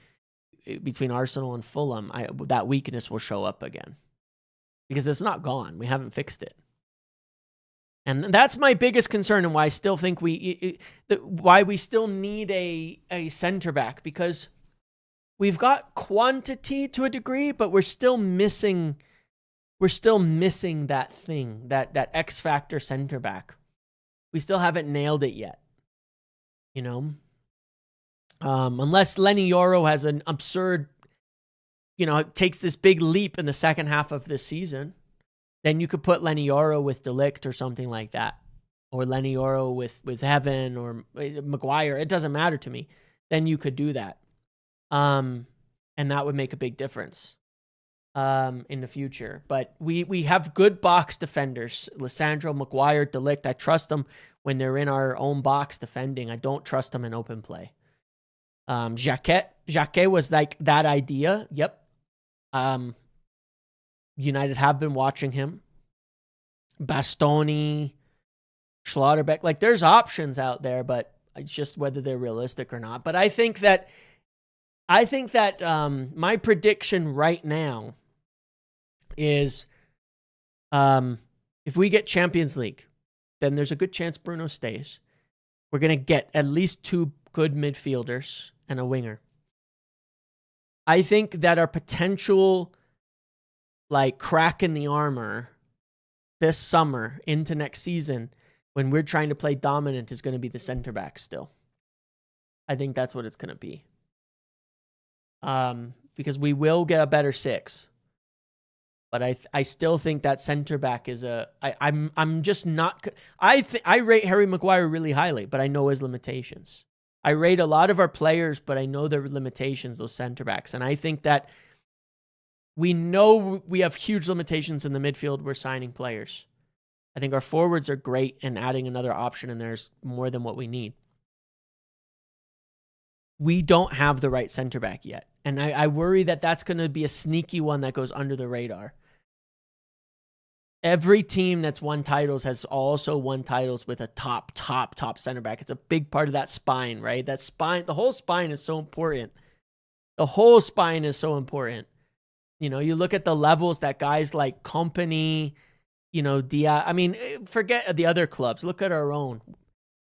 Between Arsenal and Fulham, that weakness will show up again. Because it's not gone. We haven't fixed it. And that's my biggest concern and why I still think why we still need a center back. Because we've got quantity to a degree, but we're still missing that thing, that X factor center back. We still haven't nailed it yet. Unless Lenny Yoro has an absurd, takes this big leap in the second half of this season, then you could put Lenny Yoro with De Ligt or something like that. Or Lenny Yoro with Heaven or Maguire. It doesn't matter to me. Then you could do that. And that would make a big difference in the future. But we have good box defenders. Lissandro, Maguire, De Ligt. I trust them when they're in our own box defending. I don't trust them in open play. Jacquet was like that idea. Yep. United have been watching him. Bastoni, Schlotterbeck. Like there's options out there, but it's just whether they're realistic or not. But I think that my prediction right now is if we get Champions League, then there's a good chance Bruno stays. We're going to get at least 2 good midfielders and a winger. I think that our potential crack in the armor this summer into next season when we're trying to play dominant is going to be the center back still. I think that's what it's going to be. Because we will get a better 6. But I still think that center back is I'm just not. I rate Harry Maguire really highly, but I know his limitations. I rate a lot of our players, but I know their limitations, those center backs. And I think that we know we have huge limitations in the midfield. We're signing players. I think our forwards are great, and adding another option in there is more than what we need. We don't have the right center back yet. And I worry that that's going to be a sneaky one that goes under the radar. Every team that's won titles has also won titles with a top center back. It's a big part of that spine, right? That spine, the whole spine is so important. The whole spine is so important. You look at the levels that guys like Kompany, Diaz. I mean, forget the other clubs. Look at our own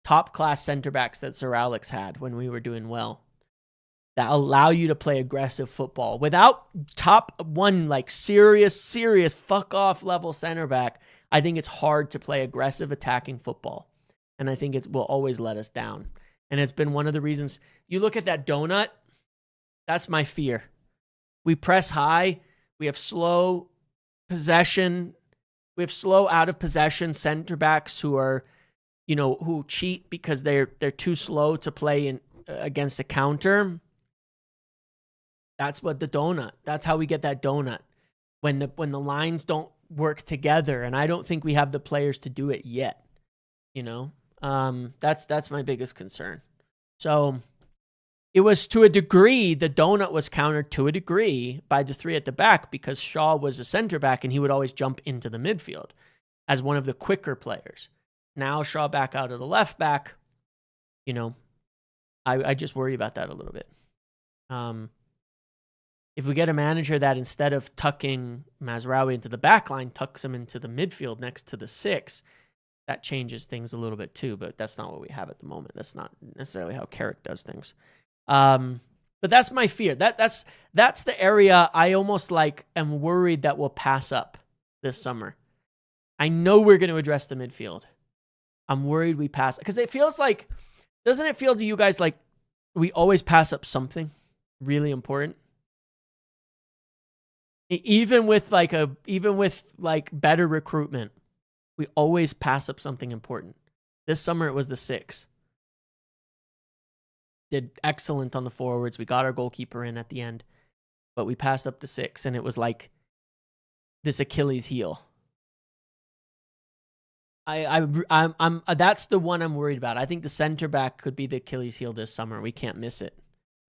top class center backs that Sir Alex had when we were doing well. That allow you to play aggressive football without top one, serious fuck off level center back. I think it's hard to play aggressive attacking football. And I think it will always let us down. And it's been one of the reasons. You look at that donut, that's my fear. We press high. We have slow possession. We have slow out of possession center backs who are, who cheat because they're too slow to play against a counter. That's what the donut. That's how we get that donut. When the lines don't work together, and I don't think we have the players to do it yet. That's my biggest concern. So it was, to a degree, the donut was countered to a degree by the three at the back, because Shaw was a center back and he would always jump into the midfield as one of the quicker players. Now Shaw back out of the left back. I just worry about that a little bit. If we get a manager that, instead of tucking Mazraoui into the back line, tucks him into the midfield next to the 6, that changes things a little bit too, but that's not what we have at the moment. That's not necessarily how Carrick does things. But that's my fear. That's the area I almost am worried that we'll pass up this summer. I know we're going to address the midfield. I'm worried we pass, because it feels like, doesn't it feel to you guys like we always pass up something really important? Even with better recruitment, we always pass up something important. This summer it was the 6. Did excellent on the forwards. We got our goalkeeper in at the end, but we passed up the 6, and it was like this Achilles heel. I'm that's the one I'm worried about. I think the center back could be the Achilles heel this summer. We can't miss it.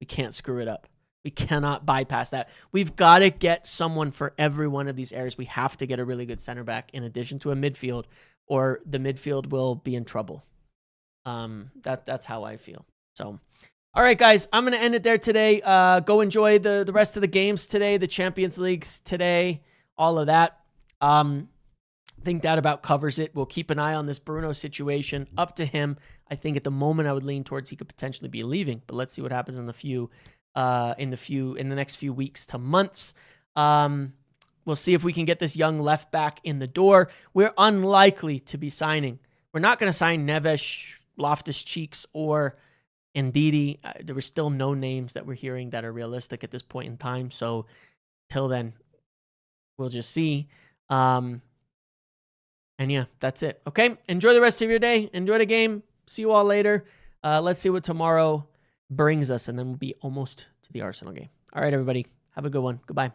We can't screw it up. We cannot bypass that. We've got to get someone for every one of these areas. We have to get a really good center back in addition to a midfield, or the midfield will be in trouble. That's how I feel. So, all right, guys, I'm going to end it there today. Go enjoy the rest of the games today, the Champions Leagues today, all of that. I think that about covers it. We'll keep an eye on this Bruno situation. Up to him. I think at the moment I would lean towards he could potentially be leaving, but let's see what happens in the next few weeks to months. We'll see if we can get this young left back in the door. We're unlikely to be signing. We're not going to sign Neves, Loftus-Cheeks, or Ndidi. There were still no names that we're hearing that are realistic at this point in time. So till then, we'll just see. And yeah, that's it. Okay. Enjoy the rest of your day. Enjoy the game. See you all later. Let's see what tomorrow brings us, and then we'll be almost to the Arsenal game. All right, everybody. Have a good one. Goodbye.